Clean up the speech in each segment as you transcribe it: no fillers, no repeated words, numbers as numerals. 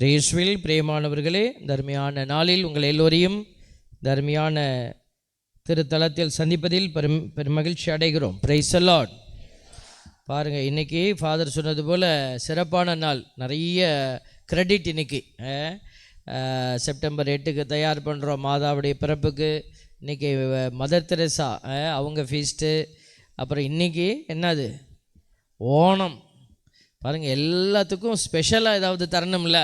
இயேசுவில் பிரியமானவர்களே, தர்மியான நாளில் உங்கள் எல்லோரையும் தர்மியான திருத்தலத்தில் சந்திப்பதில் பெருமகிழ்ச்சி அடைகிறோம். Price the Lord. பாருங்கள், இன்றைக்கி ஃபாதர் சொன்னது போல் சிறப்பான நாள். நிறைய கிரெடிட் இன்றைக்கி. செப்டம்பர் 8க்கு தயார் பண்ணுறோம் மாதாவுடைய பிறப்புக்கு. இன்றைக்கி மதர் தெரேசா அவங்க ஃபீஸ்ட்டு. அப்புறம் இன்றைக்கி என்னது, ஓணம். பாருங்கள், எல்லாத்துக்கும் ஸ்பெஷலாக ஏதாவது தரணும்ல.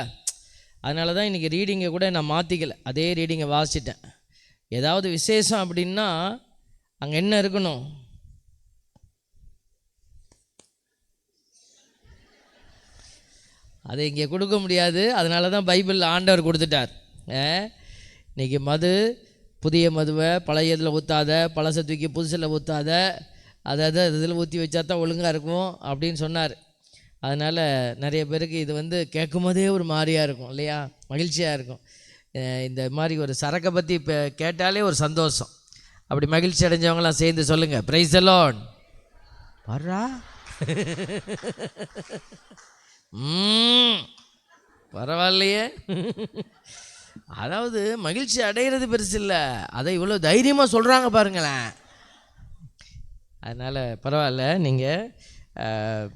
அதனால தான் இன்றைக்கி ரீடிங்கை கூட நான் மாற்றிக்கலை, அதே ரீடிங்கை வாசிட்டேன். ஏதாவது விசேஷம் அப்படின்னா அங்கே என்ன இருக்கணும்? அதை இங்கே கொடுக்க முடியாது. அதனால தான் பைபிளில் ஆண்டவர் கொடுத்துட்டார். இன்றைக்கி புதிய மதுவை பழைய இதில் ஊற்றாத, பழசை தூக்கி புதுசில் ஊற்றாத, அதை இதில் ஊற்றி வச்சா தான் ஒழுங்காக இருக்கும் அப்படின்னு சொன்னார். அதனால் நிறைய பேருக்கு இது கேட்கும் போதே ஒரு மாதிரியாக இருக்கும் இல்லையா, மகிழ்ச்சியாக இருக்கும். இந்த மாதிரி ஒரு சரக்கை பற்றி இப்போ கேட்டாலே ஒரு சந்தோஷம். அப்படி மகிழ்ச்சி அடைஞ்சவங்களாம் சேர்ந்து சொல்லுங்கள், பிரைஸ் தி லார்ட். வர்றா பரவாயில்லையே. அதாவது மகிழ்ச்சி அடைகிறது பெருசு இல்லை, அதை இவ்வளோ தைரியமாக சொல்கிறாங்க பாருங்களேன். அதனால் பரவாயில்ல, நீங்கள்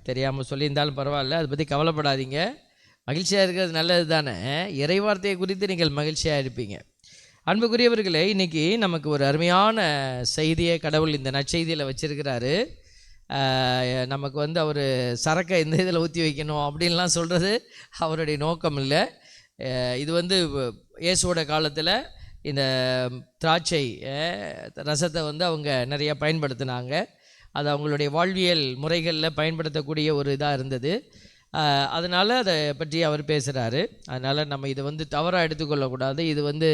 தெரியாமல் சொல்லியிருந்தாலும் பரவாயில்ல, அதை பற்றி கவலைப்படாதீங்க. மகிழ்ச்சியாக இருக்கிறது நல்லது தானே. இறைவார்த்தையை குறித்து நீங்கள் மகிழ்ச்சியாக இருப்பீங்க. அன்புக்குரியவர்களே, இன்றைக்கி நமக்கு ஒரு அருமையான செய்தியை கடவுள் இந்த நற்செய்தியில் வச்சுருக்கிறாரு. நமக்கு அவர் சரக்கை இந்த இதில் ஊற்றி வைக்கணும் அப்படின்லாம் சொல்கிறது அவருடைய நோக்கம் இல்லை. இது இயேசுவோட காலத்தில் இந்த திராட்சை ரசத்தை அவங்க நிறையா பயன்படுத்தினாங்க. அது அவங்களுடைய வாழ்வியல் முறைகளில் பயன்படுத்தக்கூடிய ஒரு இதாக இருந்தது. அதனால் அதை பற்றி அவர் பேசுகிறாரு. அதனால் நம்ம இதை தவறாக எடுத்துக்கொள்ளக்கூடாது. இது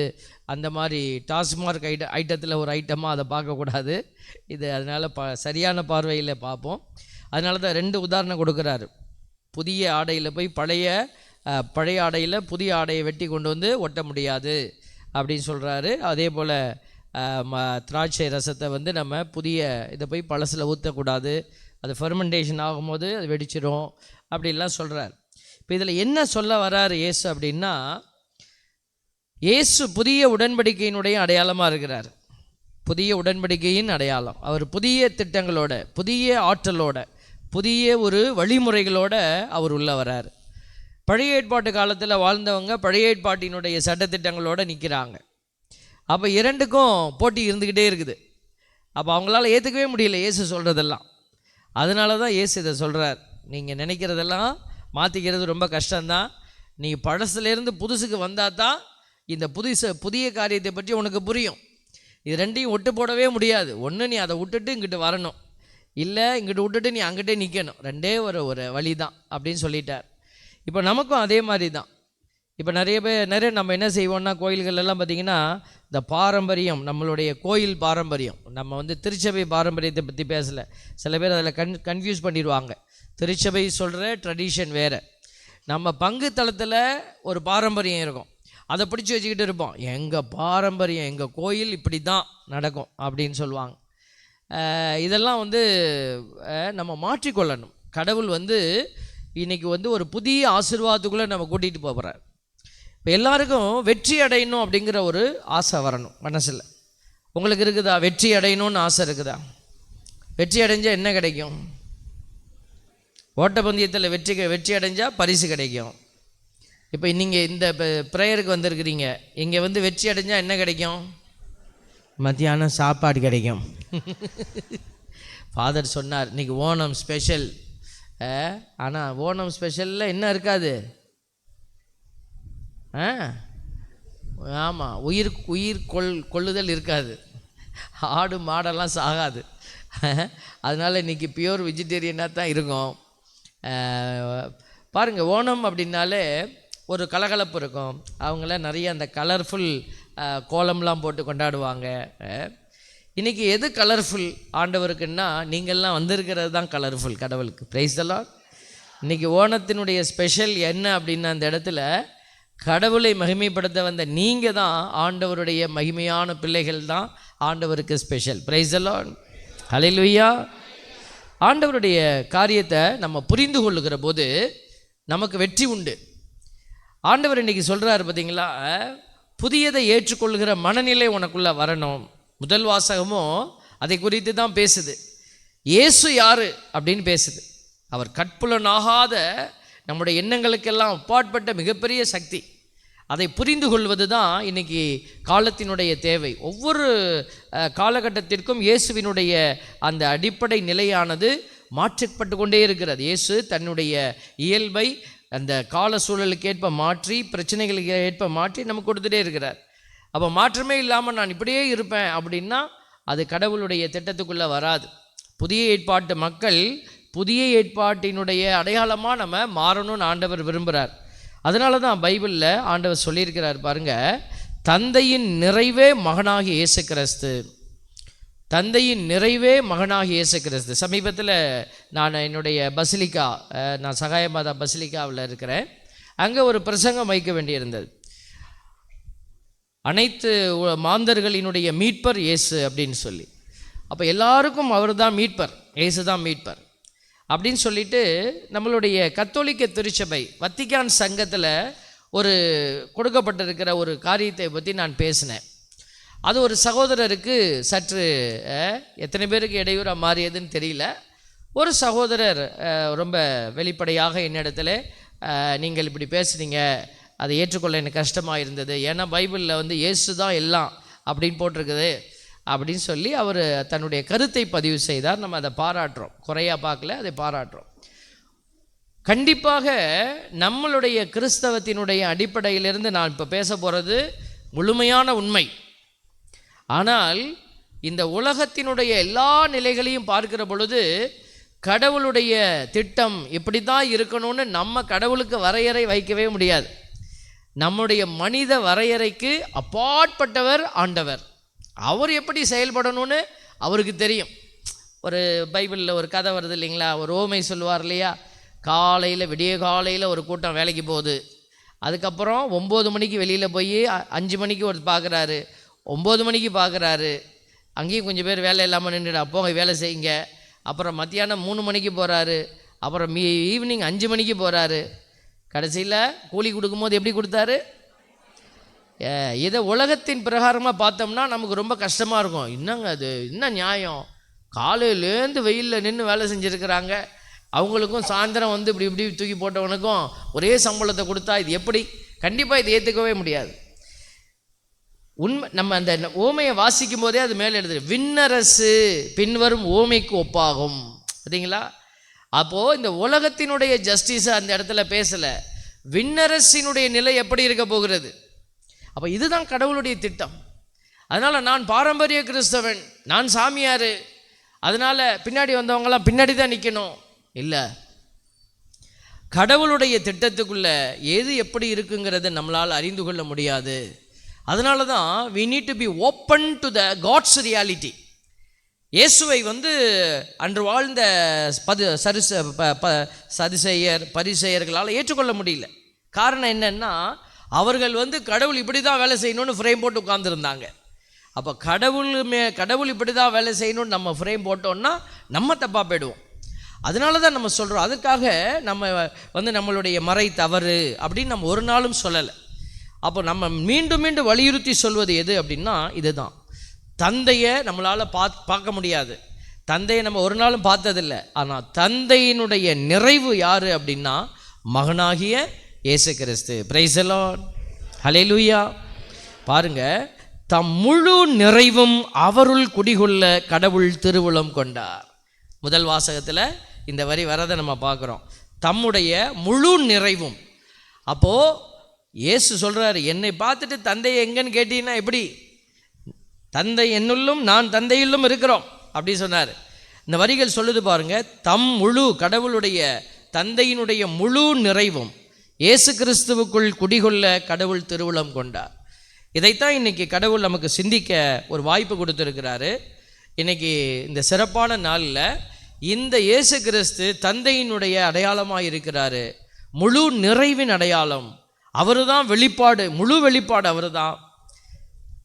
அந்த மாதிரி டாஸ்மார்க் ஐட்டத்தில் ஒரு ஐட்டமாக அதை பார்க்கக்கூடாது. இது அதனால் சரியான பார்வையில் பார்ப்போம். அதனால தான் 2 உதாரணம் கொடுக்குறாரு. புதிய ஆடையில் போய் பழைய ஆடையில் புதிய ஆடையை வெட்டி கொண்டு ஒட்ட முடியாது அப்படின்னு சொல்கிறாரு. அதே போல் திராட்சை ரசத்தை நம்ம புதிய இதை போய் பழசில் ஊற்றக்கூடாது, அது ஃபெர்மெண்டேஷன் ஆகும்போது அது வெடிச்சிடும் அப்படின்லாம் சொல்கிறார். இப்போ இதில் என்ன சொல்ல வர்றாரு இயேசு அப்படின்னா, இயேசு புதிய உடன்படிக்கையினுடைய அடையாளமாக இருக்கிறார். புதிய உடன்படிக்கையின் அடையாளம். அவர் புதிய திட்டங்களோட, புதிய ஆற்றலோட, புதிய ஒரு வழிமுறைகளோட அவர் உள்ள வர்றார். பழைய ஏற்பாட்டு காலத்தில் வாழ்ந்தவங்க பழைய ஏற்பாட்டினுடைய சட்டத்திட்டங்களோடு நிற்கிறாங்க. அப்போ 2க்கும் போட்டி இருந்துக்கிட்டே இருக்குது. அப்போ அவங்களால ஏற்றுக்கவே முடியல இயேசு சொல்கிறதெல்லாம். அதனால தான் இயேசு இதை சொல்கிறார். நீங்கள் நினைக்கிறதெல்லாம் மாற்றிக்கிறது ரொம்ப கஷ்டம்தான். நீங்கள் பழசுலேருந்து புதுசுக்கு வந்தால் தான் இந்த புதிய காரியத்தை பற்றி உனக்கு புரியும். இது 2ஐயும் ஒட்டு போடவே முடியாது. ஒன்று நீ அதை விட்டுட்டு இங்கிட்டு வரணும், இல்லை இங்கிட்டு விட்டுட்டு நீ அங்கிட்டே நிற்கணும். 2 ஒரு வழி தான் அப்படின்னு சொல்லிட்டார். இப்போ நமக்கும் அதே மாதிரி தான். இப்போ நிறைய நம்ம என்ன செய்வோம்னா, கோயில்களெல்லாம் பார்த்திங்கன்னா இந்த பாரம்பரியம், நம்மளுடைய கோயில் பாரம்பரியம், நம்ம திருச்சபை பாரம்பரியத்தை பற்றி பேசலை. சில பேர் அதில் கன்ஃபியூஸ் பண்ணிடுவாங்க. திருச்சபை சொல்கிற ட்ரெடிஷன் வேறு, நம்ம பங்கு தளத்தில் ஒரு பாரம்பரியம் இருக்கும், அதை பிடிச்சி வச்சுக்கிட்டு இருப்போம். எங்கள் பாரம்பரியம், எங்கள் கோயில் இப்படி தான் நடக்கும் அப்படின்னு சொல்லுவாங்க. இதெல்லாம் நம்ம மாற்றிக்கொள்ளணும். கடவுள் இன்றைக்கி ஒரு புதிய ஆசீர்வாதத்துக்குள்ளே நம்ம கூட்டிகிட்டு போகிறார். இப்போ எல்லாருக்கும் வெற்றி அடையணும் அப்படிங்கிற ஒரு ஆசை வரணும் மனசில். உங்களுக்கு இருக்குதா? வெற்றி அடையணும்னு ஆசை இருக்குதா? வெற்றி அடைஞ்சால் என்ன கிடைக்கும்? ஓட்டப்பந்தயத்தில் வெற்றி அடைஞ்சால் பரிசு கிடைக்கும். இப்போ நீங்கள் இந்த ப்ரேயருக்கு வந்திருக்கிறீங்க, இங்கே வெற்றி அடைஞ்சால் என்ன கிடைக்கும்? மத்தியானம் சாப்பாடு கிடைக்கும். ஃபாதர் சொன்னார் இன்றைக்கி ஓணம் ஸ்பெஷல். ஆனால் ஓணம் ஸ்பெஷலில் என்ன இருக்காது? ஆமாம், உயிர் கொள்ளுதல் இருக்காது, ஆடு மாடெல்லாம் சாகாது. அதனால் இன்றைக்கி பியூர் வெஜிடேரியனாக தான் இருக்கும். பாருங்கள், ஓணம் அப்படின்னாலே ஒரு கலகலப்பு இருக்கும். அவங்களாம் நிறைய அந்த கலர்ஃபுல் கோலம்லாம் போட்டு கொண்டாடுவாங்க. இன்றைக்கி எது கலர்ஃபுல் ஆண்டவருக்குன்னா, நீங்கள்லாம் வந்திருக்கிறது தான் கலர்ஃபுல் கடவுளுக்கு. Price the Lord. இன்றைக்கி ஓணத்தினுடைய ஸ்பெஷல் என்ன அப்படின்னா, அந்த இடத்துல கடவுளை மகிமைப்படுத்த வந்த நீங்கள் தான் ஆண்டவருடைய மகிமையான பிள்ளைகள் தான் ஆண்டவருக்கு special. Praise the lord. Hallelujah. ஆண்டவருடைய காரியத்தை நம்ம புரிந்து கொள்ளுகிற போது நமக்கு வெற்றி உண்டு. ஆண்டவர் இன்னைக்கு சொல்கிறாரு பார்த்தீங்களா, புதியதை ஏற்றுக்கொள்கிற மனநிலை உனக்குள்ளே வரணும். முதல் வாசகமும் அதை குறித்து தான் பேசுது. இயேசு யார் அப்படின்னு பேசுது. அவர் கற்புலனாகாத நம்முடைய எண்ணங்களுக்கெல்லாம் அப்பாற்பட்ட மிகப்பெரிய சக்தி. அதை புரிந்து கொள்வது தான் இன்றைக்கி காலத்தினுடைய தேவை. ஒவ்வொரு காலகட்டத்திற்கும் இயேசுவினுடைய அந்த அடிப்படை நிலையானது மாற்றப்பட்டு கொண்டே இருக்கிறது. இயேசு தன்னுடைய இயல்பை அந்த கால சூழலுக்கு ஏற்ப மாற்றி, பிரச்சனைகளுக்கு ஏற்ப மாற்றி நமக்கு கொடுத்துட்டே இருக்கிறார். அப்போ மாற்றமே இல்லாமல் நான் இப்படியே இருப்பேன் அப்படின்னா அது கடவுளுடைய திட்டத்துக்குள்ளே வராது. புதிய ஏற்பாட்டு மக்கள் புதிய ஏற்பாட்டினுடைய அடையாளமாக நம்ம மாறணும்னு ஆண்டவர் விரும்புகிறார். அதனால தான் பைபிளில் ஆண்டவர் சொல்லியிருக்கிறார் பாருங்கள், தந்தையின் நிறைவே மகனாகி இயேசு கிறிஸ்து. தந்தையின் நிறைவே மகனாகி இயேசு கிறிஸ்து. சமீபத்தில் நான் என்னுடைய பசிலிக்கா, நான் சகாயமாதா பசிலிக்காவில் இருக்கிறேன். அங்கே ஒரு பிரசங்கம் வைக்க வேண்டியிருந்தது. அனைத்து மாந்தர்களினுடைய மீட்பர் இயேசு அப்படின்னு சொல்லி. அப்போ எல்லாருக்கும் அவர் தான் மீட்பர், இயேசு தான் மீட்பர் அப்படின்னு சொல்லிட்டு நம்மளுடைய கத்தோலிக்க திருச்சபை வத்திக்கான் சங்கத்தில் ஒரு கொடுக்கப்பட்டிருக்கிற ஒரு காரியத்தை பற்றி நான் பேசினேன். அது ஒரு சகோதரருக்கு சற்று எத்தனை பேருக்கு இடையூறாக மாறியதுன்னு தெரியல. ஒரு சகோதரர் ரொம்ப வெளிப்படையாக என்னிடத்துல, நீங்கள் இப்படி பேசுனீங்க, அதை ஏற்றுக்கொள்ள எனக்கு கஷ்டமாக இருந்தது, ஏன்னா பைபிளில் வந்து இயேசு தான் எல்லாம் அப்படின்னு போட்டிருக்குது அப்படின்னு சொல்லி அவர் தன்னுடைய கருத்தை பதிவு செய்தார். நம்ம அதை பாராட்டுறோம், குறையாக பார்க்கல, அதை பாராட்டுறோம். கண்டிப்பாக நம்மளுடைய கிறிஸ்தவத்தினுடைய அடிப்படையிலிருந்து நான் இப்போ பேச போகிறது முழுமையான உண்மை. ஆனால் இந்த உலகத்தினுடைய எல்லா நிலைகளையும் பார்க்கிற பொழுது கடவுளுடைய திட்டம் இப்படி தான் இருக்கணும்னு நம்ம கடவுளுக்கு வரையறை வைக்கவே முடியாது. நம்முடைய மனித வரையறைக்கு அப்பாற்பட்டவர் ஆண்டவர். அவர் எப்படி செயல்படணும்னு அவருக்கு தெரியும். ஒரு பைபிளில் ஒரு கதை வருது இல்லைங்களா, ஒரு ஓமை சொல்லுவார் இல்லையா, காலையில் விடிய காலையில் ஒரு கூட்டம் வேலைக்கு போகுது, அதுக்கப்புறம் 9 மணிக்கு வெளியில் போய் 5 மணிக்கு ஒரு பார்க்குறாரு, 9 மணிக்கு பார்க்குறாரு, அங்கேயும் கொஞ்சம் பேர் வேலை இல்லாமல் நின்றுடா போங்க வேலை செய்யுங்க, அப்புறம் மத்தியானம் 3 மணிக்கு போகிறாரு, அப்புறம் ஈவினிங் 5 மணிக்கு போகிறாரு, கடைசியில் கூலி கொடுக்கும்போது எப்படி கொடுத்தாரு? இதை உலகத்தின் பிரகாரமாக பார்த்தோம்னா நமக்கு ரொம்ப கஷ்டமாக இருக்கும். என்னங்க அது, என்ன நியாயம்? காலையிலேருந்து வெயிலில் நின்று வேலை செஞ்சுருக்கிறாங்க, அவங்களுக்கும் சாயந்தரம் வந்து இப்படி இப்படி தூக்கி போட்டவனுக்கும் ஒரே சம்பளத்தை கொடுத்தா இது எப்படி? கண்டிப்பாக இதை ஏற்றுக்கவே முடியாது. உண்மை, நம்ம அந்த ஓமையை வாசிக்கும் போதே அது மேலே எழுதுது, விண்ணரசு பின்வரும் ஓமைக்கு ஒப்பாகும். பார்த்தீங்களா? அப்போது இந்த உலகத்தினுடைய ஜஸ்டிஸை அந்த இடத்துல பேசலை, விண்ணரசினுடைய நிலை எப்படி இருக்க போகிறது. அப்போ இதுதான் கடவுளுடைய திட்டம். அதனால் நான் பாரம்பரிய கிறிஸ்தவன், நான் சாமியார், அதனால் பின்னாடி வந்தவங்களாம் பின்னாடி தான் நிற்கணும் இல்லை. கடவுளுடைய திட்டத்துக்குள்ள எது எப்படி இருக்குங்கிறத நம்மளால் அறிந்து கொள்ள முடியாது. அதனால தான் we need to be open to the God's reality. இயேசுவை வந்து அன்று வாழ்ந்த சதுசேயர் பரிசேயர்களால் ஏற்றுக்கொள்ள முடியல. காரணம் என்னன்னா, அவர்கள் வந்து கடவுள் இப்படி தான் வேலை செய்யணும்னு ஃப்ரேம் போட்டு உட்கார்ந்துருந்தாங்க. அப்போ கடவுள் இப்படி தான் வேலை செய்யணும்னு நம்ம ஃப்ரேம் போட்டோம்னா நம்ம தப்பாக போயிடுவோம். அதனால தான் நம்ம சொல்கிறோம். அதுக்காக நம்ம வந்து நம்மளுடைய மறை தவறு அப்படின்னு நம்ம ஒரு நாளும் சொல்லலை. அப்போ நம்ம மீண்டும் மீண்டும் வலியுறுத்தி சொல்வது எது அப்படின்னா இதுதான். தந்தையை நம்மளால் பார்க்க முடியாது, தந்தையை நம்ம ஒரு நாளும் பார்த்ததில்லை. ஆனால் தந்தையினுடைய நிறைவு யார் அப்படின்னா மகனாகிய இயேசு கிறிஸ்து. பிரைஸ் தி லார்ட், ஹல்லேலூயா. பாருங்க, தம் முழு நிறைவும் அவருள் குடிகொள்ள கடவுள் திருவுளம் கொண்டார். முதல் வாசகத்தில் இந்த வரி வரதை நம்ம பார்க்குறோம், தம்முடைய முழு நிறைவும். அப்போது இயேசு சொல்கிறாரு, என்னை பார்த்துட்டு தந்தையை எங்கன்னு கேட்டீங்கன்னா எப்படி? தந்தை என்னுள்ளும் நான் தந்தையிலும் இருக்கிறோம் அப்படி சொன்னார். இந்த வரிகள் சொல்லுது பாருங்க, தம் முழு, கடவுளுடைய தந்தையினுடைய முழு நிறைவும் இயேசு கிறிஸ்துவுக்குள் குடிகொள்ள கடவுள் திருவுளம் கொண்டார். இதைத்தான் இன்றைக்கி கடவுள் நமக்கு சிந்திக்க ஒரு வாய்ப்பு கொடுத்துருக்கிறாரு. இன்றைக்கி இந்த சிறப்பான நாளில் இந்த இயேசு கிறிஸ்து தந்தையினுடைய அடையாளமாக இருக்கிறாரு, முழு நிறைவின் அடையாளம் அவரு தான், வெளிப்பாடு, முழு வெளிப்பாடு அவரு தான்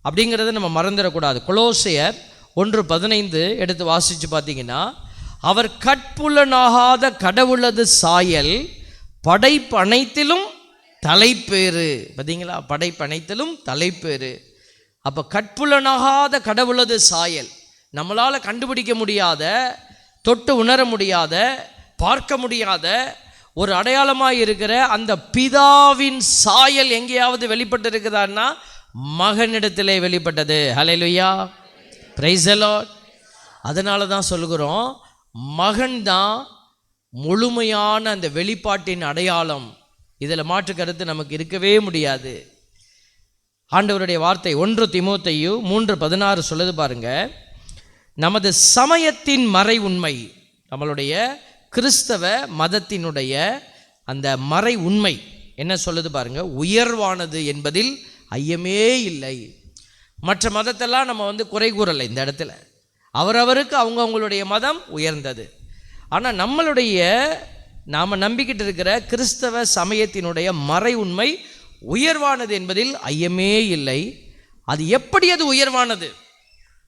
அப்படிங்கிறத நம்ம மறந்துடக்கூடாது. கொலோசையர் 1:15 எடுத்து வாசித்து பார்த்தீங்கன்னா, அவர் கற்புலனாகாத கடவுளது சாயல், படைப்பு அனைத்திலும் தலைப்பேறு. பார்த்தீங்களா, படைப்பனைத்திலும் தலைப்பேறு. அப்போ கட்புலனாகாத கடவுளது சாயல், நம்மளால் கண்டுபிடிக்க முடியாத, தொட்டு உணர முடியாத, பார்க்க முடியாத ஒரு அடையாளமாக இருக்கிற அந்த பிதாவின் சாயல் எங்கேயாவது வெளிப்பட்டு இருக்குதான்னா மகனிடத்திலே வெளிப்பட்டது. ஹல்லேலூயா, பிரைஸ் தி லார்ட். அதனால தான் சொல்கிறோம், மகன் தான் முழுமையான அந்த வெளிப்பாட்டின் அடையாளம். இதில் மாற்று கருத்து நமக்கு இருக்கவே முடியாது. ஆண்டவருடைய வார்த்தை 1 தீமோத்தேயு 3:16 சொல்லுது பாருங்க. நமது சமயத்தின் மறை உண்மை, நம்மளுடைய கிறிஸ்தவ மதத்தினுடைய அந்த மறை உண்மை என்ன சொல்லுது பாருங்க, உயர்வானது என்பதில் ஐயமே இல்லை. மற்ற மதத்தெல்லாம் நம்ம குறை கூறலை. இந்த இடத்துல அவரவருக்கு அவங்களுடைய மதம் உயர்ந்தது. ஆனால் நாம் நம்பிக்கிட்டு இருக்கிற கிறிஸ்தவ சமயத்தினுடைய மறை உண்மை உயர்வானது என்பதில் ஐயமே இல்லை. அது எப்படி அது உயர்வானது?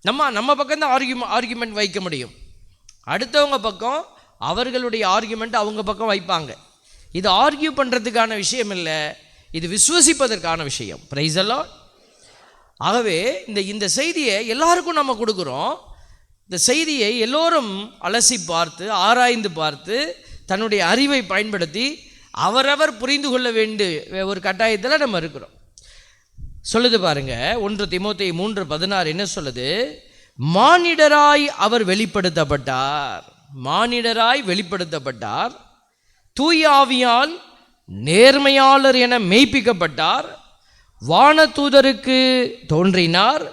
நம்ம பக்கம்தான் ஆர்கியூமெண்ட் வைக்க முடியும். அடுத்தவங்க பக்கம் அவர்களுடைய ஆர்கியூமெண்ட் அவங்க பக்கம் வைப்பாங்க. இது ஆர்கியூ பண்ணுறதுக்கான விஷயம் இல்லை, இது விசுவசிப்பதற்கான விஷயம். Price the Lord. ஆகவே இந்த செய்தியை எல்லாருக்கும் நம்ம கொடுக்குறோம். இந்த செய்தியை எல்லோரும் அலசி பார்த்து ஆராய்ந்து பார்த்து தன்னுடைய அறிவை பயன்படுத்தி அவரவர் புரிந்து கொள்ள வேண்டிய ஒரு கட்டாயத்தில் நம்ம இருக்கிறோம். சொல்லுது பாருங்க 1 தீமோத்தேயு 3:16 என்ன சொல்லுது? மானிடராய் அவர் வெளிப்படுத்தப்பட்டார். மானிடராய் வெளிப்படுத்தப்பட்டார், தூய ஆவியால் நேர்மையாளர் என மெய்ப்பிக்கப்பட்டார், வானதூதருக்கு தோன்றினார்,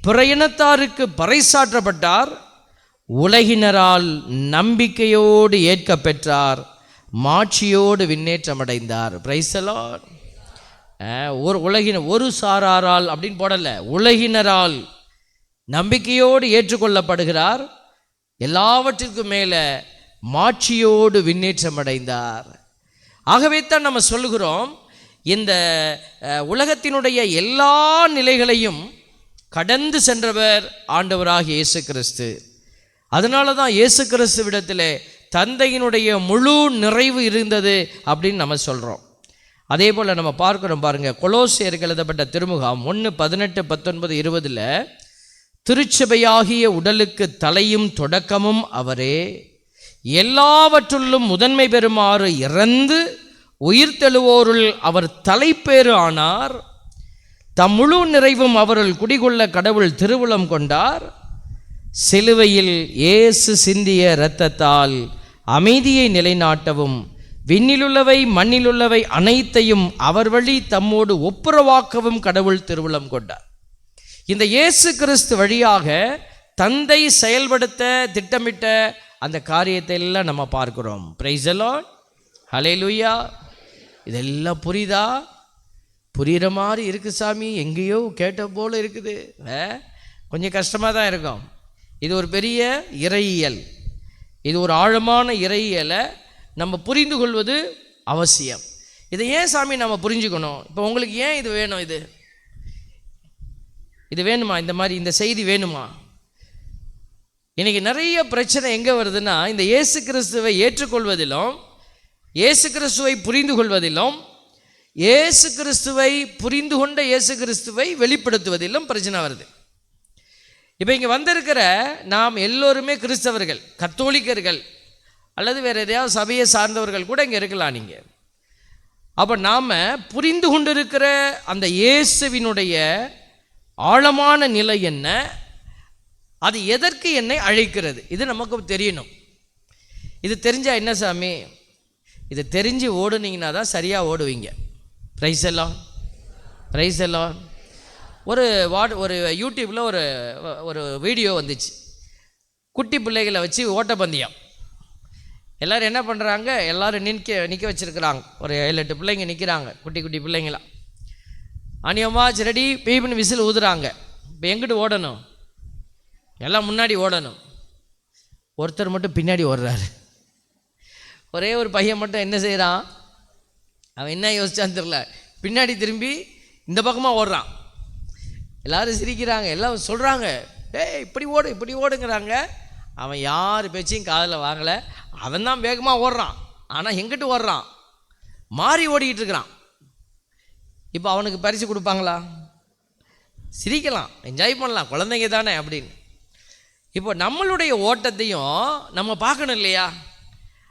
பிரயணத்தாருக்கு பறைசாற்றப்பட்டார், உலகினரால் நம்பிக்கையோடு ஏற்க பெற்றார், மாட்சியோடு விண்ணேற்றமடைந்தார். Price the Lord. ஒரு சாராரால் அப்படின்னு போடல, உலகினரால் நம்பிக்கையோடு ஏற்றுக்கொள்ளப்படுகிறார், எல்லாவற்றிற்கும் மேலே மாட்சியோடு விண்ணேற்றமடைந்தார். ஆகவே தான் நம்ம சொல்லுகிறோம், இந்த உலகத்தினுடைய எல்லா நிலைகளையும் கடந்து சென்றவர் ஆண்டவராகிய இயேசு கிறிஸ்து. அதனால தான் இயேசு கிறிஸ்துவிடத்தில் தந்தையினுடைய முழு நிறைவு இருந்தது அப்படின்னு நம்ம சொல்கிறோம். அதே போல் நம்ம பார்க்குறோம் பாருங்கள், கொலோசியருக்கு எழுதப்பட்ட திருமுகம் 1:18-19-20 திருச்சபையாகிய உடலுக்கு தலையும் தொடக்கமும் அவரே, எல்லாவற்றுள்ளும் முதன்மை பெறுமாறு இறந்து உயிர்த்தெழுவோருள் அவர் தலைப்பேறு ஆனார், தம் முழு நிறைவும் அவருள் குடிகொள்ள கடவுள் திருவுளம் கொண்டார், சிலுவையில் இயேசு சிந்திய இரத்தத்தால் அமைதியை நிலைநாட்டவும் விண்ணிலுள்ளவை மண்ணிலுள்ளவை அனைத்தையும் அவர் வழி தம்மோடு ஒப்புரவாக்கவும் கடவுள் திருவுளம் கொண்டார். இந்த இயேசு கிறிஸ்து வழியாக தந்தை செயல்படுத்த திட்டமிட்ட அந்த காரியத்தை எல்லாம் நம்ம பார்க்கிறோம். பிரைஸ் தி லார்ட், ஹல்லேலூயா. இதெல்லாம் புரியுதா? புரிகிற மாதிரி இருக்குது சாமி, எங்கேயோ கேட்ட போல் இருக்குது. கொஞ்சம் கஷ்டமாக தான் இருக்கும். இது ஒரு பெரிய இறையியல், இது ஒரு ஆழமான இறையியலை நம்ம புரிந்து கொள்வது அவசியம். இதை ஏன் சாமி நம்ம புரிஞ்சுக்கணும்? இப்போ உங்களுக்கு ஏன் இது வேணும்? இது வேணுமா? இந்த மாதிரி இந்த செய்தி வேணுமா? இன்றைக்கி நிறைய பிரச்சனை எங்கே வருதுன்னா, இந்த இயேசு கிறிஸ்துவை ஏற்றுக்கொள்வதிலும் இயேசு கிறிஸ்துவை புரிந்து கொள்வதிலும் இயேசு கிறிஸ்துவை புரிந்து கொண்ட இயேசு கிறிஸ்துவை வெளிப்படுத்துவதிலும் பிரச்சனை வருது. இப்போ இங்கே வந்திருக்கிற நாம் எல்லோருமே கிறிஸ்தவர்கள், கத்தோலிக்கர்கள் அல்லது வேறு எதையாவது சபையை சார்ந்தவர்கள் கூட இங்கே இருக்கலாம். நீங்கள் அப்போ நாம் புரிந்து கொண்டிருக்கிற அந்த இயேசுவினுடைய ஆழமான நிலை என்ன, அது எதற்கு என்னை அழைக்கிறது, இது நமக்கு தெரியணும். இது தெரிஞ்சால் என்ன சாமி? இது தெரிஞ்சு ஓடுனீங்கன்னா தான் சரியாக ஓடுவீங்க. பிரைஸ் எல்லாம், பிரைஸ் எல்லாம். ஒரு யூடியூப்பில் ஒரு வீடியோ வந்துச்சு, குட்டி பிள்ளைகளை வச்சு ஓட்டப்பந்தயம். எல்லோரும் என்ன பண்ணுறாங்க, எல்லோரும் நிற்க வச்சுருக்குறாங்க. ஒரு 7-8 பிள்ளைங்க நிற்கிறாங்க, குட்டி குட்டி பிள்ளைங்களாம். அநியமாக ரெடி பீப்புன்னு விசில் ஊதுறாங்க. இப்போ எங்கிட்டு ஓடணும்? எல்லாம் முன்னாடி ஓடணும். ஒருத்தர் மட்டும் பின்னாடி ஓடுறாரு. ஒரே ஒரு பையன் மட்டும் என்ன செய்கிறான், அவன் என்ன யோசிச்சான்னு தெரியல, பின்னாடி திரும்பி இந்த பக்கமாக ஓடுறான். எல்லோரும் சிரிக்கிறாங்க, எல்லாம் சொல்கிறாங்க, இப்படி ஓடுங்கிறாங்க. அவன் யார் பேச்சையும் காதில் வாங்கலை. அவன் தான் வேகமாக ஓடுறான், ஆனால் எங்கிட்டு ஓடுறான்? மாறி ஓடிக்கிட்டு இருக்கிறான். இப்போ அவனுக்கு பரிசு கொடுப்பாங்களா? சிரிக்கலாம், என்ஜாய் பண்ணலாம், குழந்தைங்க தானே அப்படின்னு. இப்போ நம்மளுடைய ஓட்டத்தையும் நம்ம பார்க்கணும் இல்லையா?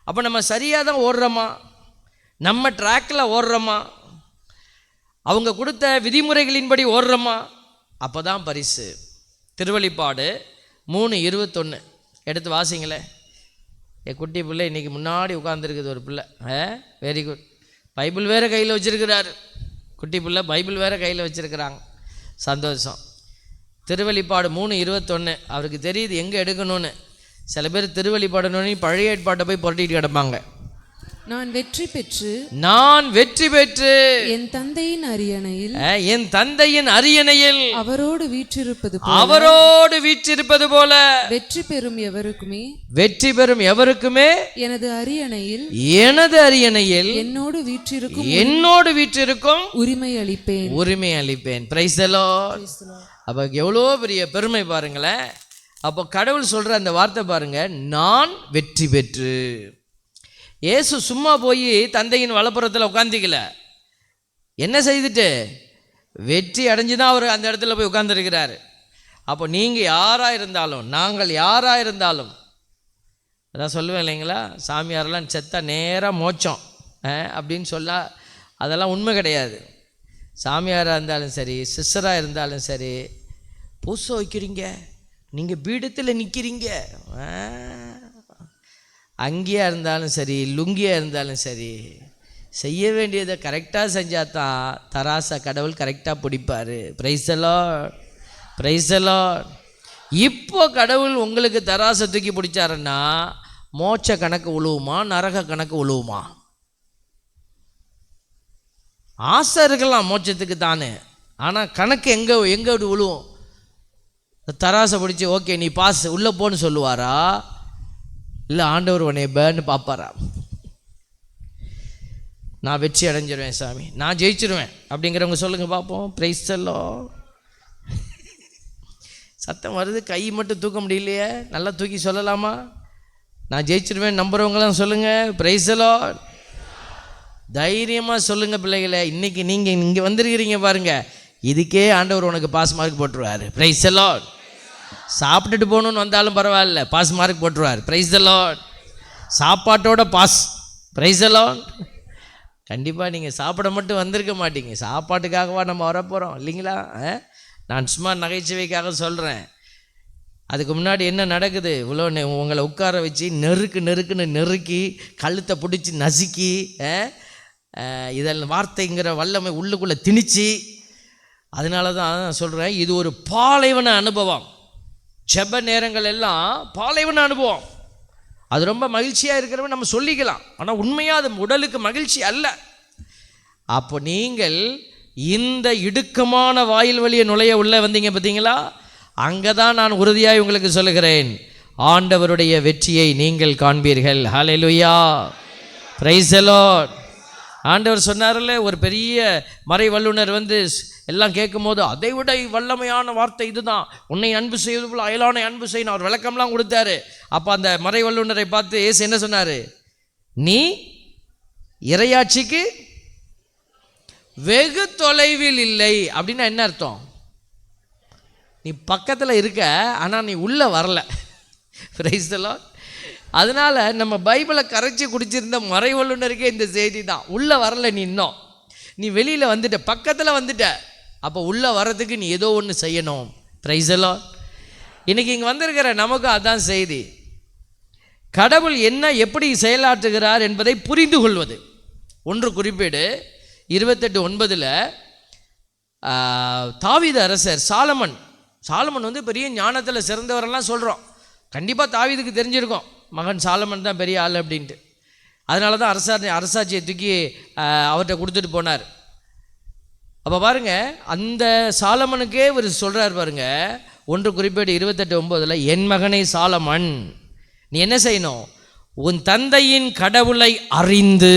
அப்போ நம்ம சரியாக தான் ஓடுறோமா, நம்ம ட்ராக்கில் ஓடுறோமா, அவங்க கொடுத்த விதிமுறைகளின்படி ஓடுறோமா? அப்போ தான் பரிசு. திருவெளிப்பாடு 3:21 எடுத்து வாசிங்களே. என் குட்டி பிள்ளை இன்றைக்கி முன்னாடி உட்காந்துருக்குது ஒரு பிள்ளை. Very good. பைபிள் வேறு கையில் வச்சுருக்கிறாரு குட்டி பிள்ளை, பைபிள் வேறு கையில் வச்சுருக்கிறாங்க. சந்தோஷம். திருவெளிப்பாடு 3:21 அவருக்கு தெரியுது எங்கே எடுக்கணும்னு. சில பேர் திருவெளிப்பாடணுன்னு பழைய ஏற்பாட்டை போய் புரட்டிட்டு கிடப்பாங்க. நான் வெற்றி பெற்று என் தந்தையின் அரியணையில் அவரோடு வீற்றிருப்பது போல வெற்றி பெறும் எவருக்குமே எனது அரியணையில் என்னோடு வீற்றிருக்கும் உரிமை அளிப்பேன். Price the Lord. அப்ப எவ்வளோ பெரிய பெருமை பாருங்களேன். அப்போ கடவுள் சொல்ற அந்த வார்த்தை பாருங்க, நான் வெற்றி பெற்று. இயேசு சும்மா போய் தந்தையின் வலப்புறத்தில் உட்காந்துக்கல. என்ன செய்துட்டு வெற்றி அடைஞ்சு தான் அவர் அந்த இடத்துல போய் உட்கார்ந்துருக்கிறாரு. அப்போ நீங்கள் யாராக இருந்தாலும், நாங்கள் யாராக இருந்தாலும், அதான் சொல்லுவேன் இல்லைங்களா, சாமியாரெல்லாம் செத்தா நேராக மோட்சம் அப்படின்னு சொல்ல, அதெல்லாம் உண்மை கிடையாது. சாமியாராக இருந்தாலும் சரி, சிஸ்டராக இருந்தாலும் சரி, பூசை வைக்கிறீங்க, நீங்கள் பீடத்தில் நிற்கிறீங்க, அங்கேயா இருந்தாலும் சரி, லுங்கியாக இருந்தாலும் சரி, செய்ய வேண்டியதை கரெக்டாக செஞ்சால் தான் தராசை கடவுள் கரெக்டாக பிடிப்பார். Price the Lord. இப்போ கடவுள் உங்களுக்கு தராசை தூக்கி பிடிச்சாருன்னா மோட்ச கணக்கு உழுவுமா, நரக கணக்கு உழுவுமா? ஆசை இருக்கலாம் மோட்சத்துக்கு தானே, ஆனால் கணக்கு எங்கே விழுவும்? தராசை பிடிச்சி ஓகே நீ பாஸ் உள்ளே போன்னு சொல்லுவாரா, இல்லை ஆண்டவர் உன்னை பேர்னு பார்ப்பாரா? நான் வெற்றி அடைஞ்சிருவேன் சாமி, நான் ஜெயிச்சிருவேன் அப்படிங்கிறவங்க சொல்லுங்கள் பார்ப்போம். Price the Lord. சத்தம் வருது, கை மட்டும் தூக்க முடியலையே, நல்லா தூக்கி சொல்லலாமா? நான் ஜெயிச்சிருவேன் நம்புறவங்களாம் சொல்லுங்கள். Price the Lord. தைரியமாக சொல்லுங்கள் பிள்ளைகளை. இன்றைக்கி நீங்கள் இங்கே வந்திருக்கிறீங்க பாருங்கள், இதுக்கே ஆண்டவர் உனக்கு பாஸ் மார்க் போட்டுருவார். Praise the lord. சாப்பிட்டுட்டு போகணுன்னு வந்தாலும் பரவாயில்ல, பாஸ் மார்க் போட்டுருவார். Praise the lord. சாப்பாட்டோட பாஸ். Praise the lord. கண்டிப்பாக நீங்கள் சாப்பிட மட்டும் வந்திருக்க மாட்டீங்க, சாப்பாட்டுக்காகவா நம்ம வரப்போகிறோம் இல்லைங்களா? நான் சும்மா நகைச்சுவைக்காக சொல்கிறேன். அதுக்கு முன்னாடி என்ன நடக்குது? இவ்வளோ உங்களை உட்கார வச்சு நெருக்குன்னு நெருக்கி கழுத்தை பிடிச்சி நசுக்கி இதெல்லாம் வார்த்தைங்கிற வல்லமை உள்ளுக்குள்ளே திணிச்சு, அதனால தான் சொல்கிறேன், இது ஒரு பாலைவன அனுபவம். ஜெப நேரங்கள் எல்லாம் பாலைவன அனுபவம். அது ரொம்ப மகிழ்ச்சியாக இருக்கிறவங்க நம்ம சொல்லிக்கலாம், ஆனால் உண்மையாக அது உடலுக்கு மகிழ்ச்சி அல்ல. அப்போ நீங்கள் இந்த இடுக்கமான வாயில் வழியை நுழைய உள்ள வந்தீங்க பார்த்தீங்களா, அங்கே தான் நான் உறுதியாக உங்களுக்கு சொல்லுகிறேன், ஆண்டவருடைய வெற்றியை நீங்கள் காண்பீர்கள். ஹல்லேலூயா. Praise the lord. ஆண்டவர் சொன்னார்ல, ஒரு பெரிய மறை வல்லுனர் வந்து எல்லாம் கேட்கும் போது அதை விட வல்லமையான வார்த்தை இதுதான், உன்னை அன்பு செய்வது போல அயலானை அன்பு செய்யணும், அவர் விளக்கம்லாம் கொடுத்தாரு. அப்போ அந்த மறை வல்லுனரை பார்த்து இயேசு என்ன சொன்னார்? நீ இறையாட்சிக்கு வெகு தொலைவில் இல்லை. அப்படின்னா என்ன அர்த்தம்? நீ பக்கத்தில் இருக்க, ஆனால் நீ உள்ளே வரல. Price the Lord. அதனால் நம்ம பைபிளை கரைச்சி குடிச்சிருந்த மறை வல்லுனருக்கே இந்த செய்தி தான், உள்ளே வரல நீ, இன்னும் நீ வெளியில் வந்துட்ட, பக்கத்தில் வந்துட்ட. அப்போ உள்ளே வர்றதுக்கு நீ ஏதோ ஒன்று செய்யணும். Price the Lord. இன்றைக்கி இங்கே வந்திருக்கிற நமக்கு அதான் செய்தி. கடவுள் என்ன எப்படி செயலாற்றுகிறார் என்பதை புரிந்து கொள்வது. ஒன்று குறிப்பீடு 28:9 தாவீது அரசர் சாலமன் வந்து பெரிய ஞானத்தில் சிறந்தவரெல்லாம் சொல்கிறோம். கண்டிப்பாக தாவீதுக்கு தெரிஞ்சிருக்கும் மகன் சாலமன் தான் பெரிய ஆள் அப்படின்ட்டு. அதனால தான் அரசாட்சியை தூக்கி அவர்கிட்ட கொடுத்துட்டு போனார். அப்போ பாருங்கள், அந்த சாலமனுக்கே ஒரு சொல்கிறார் பாருங்க, ஒன்று குறிப்பேடு 28:9, என் மகனை சாலமன், நீ என்ன செய்யணும்? உன் தந்தையின் கடவுளை அறிந்து,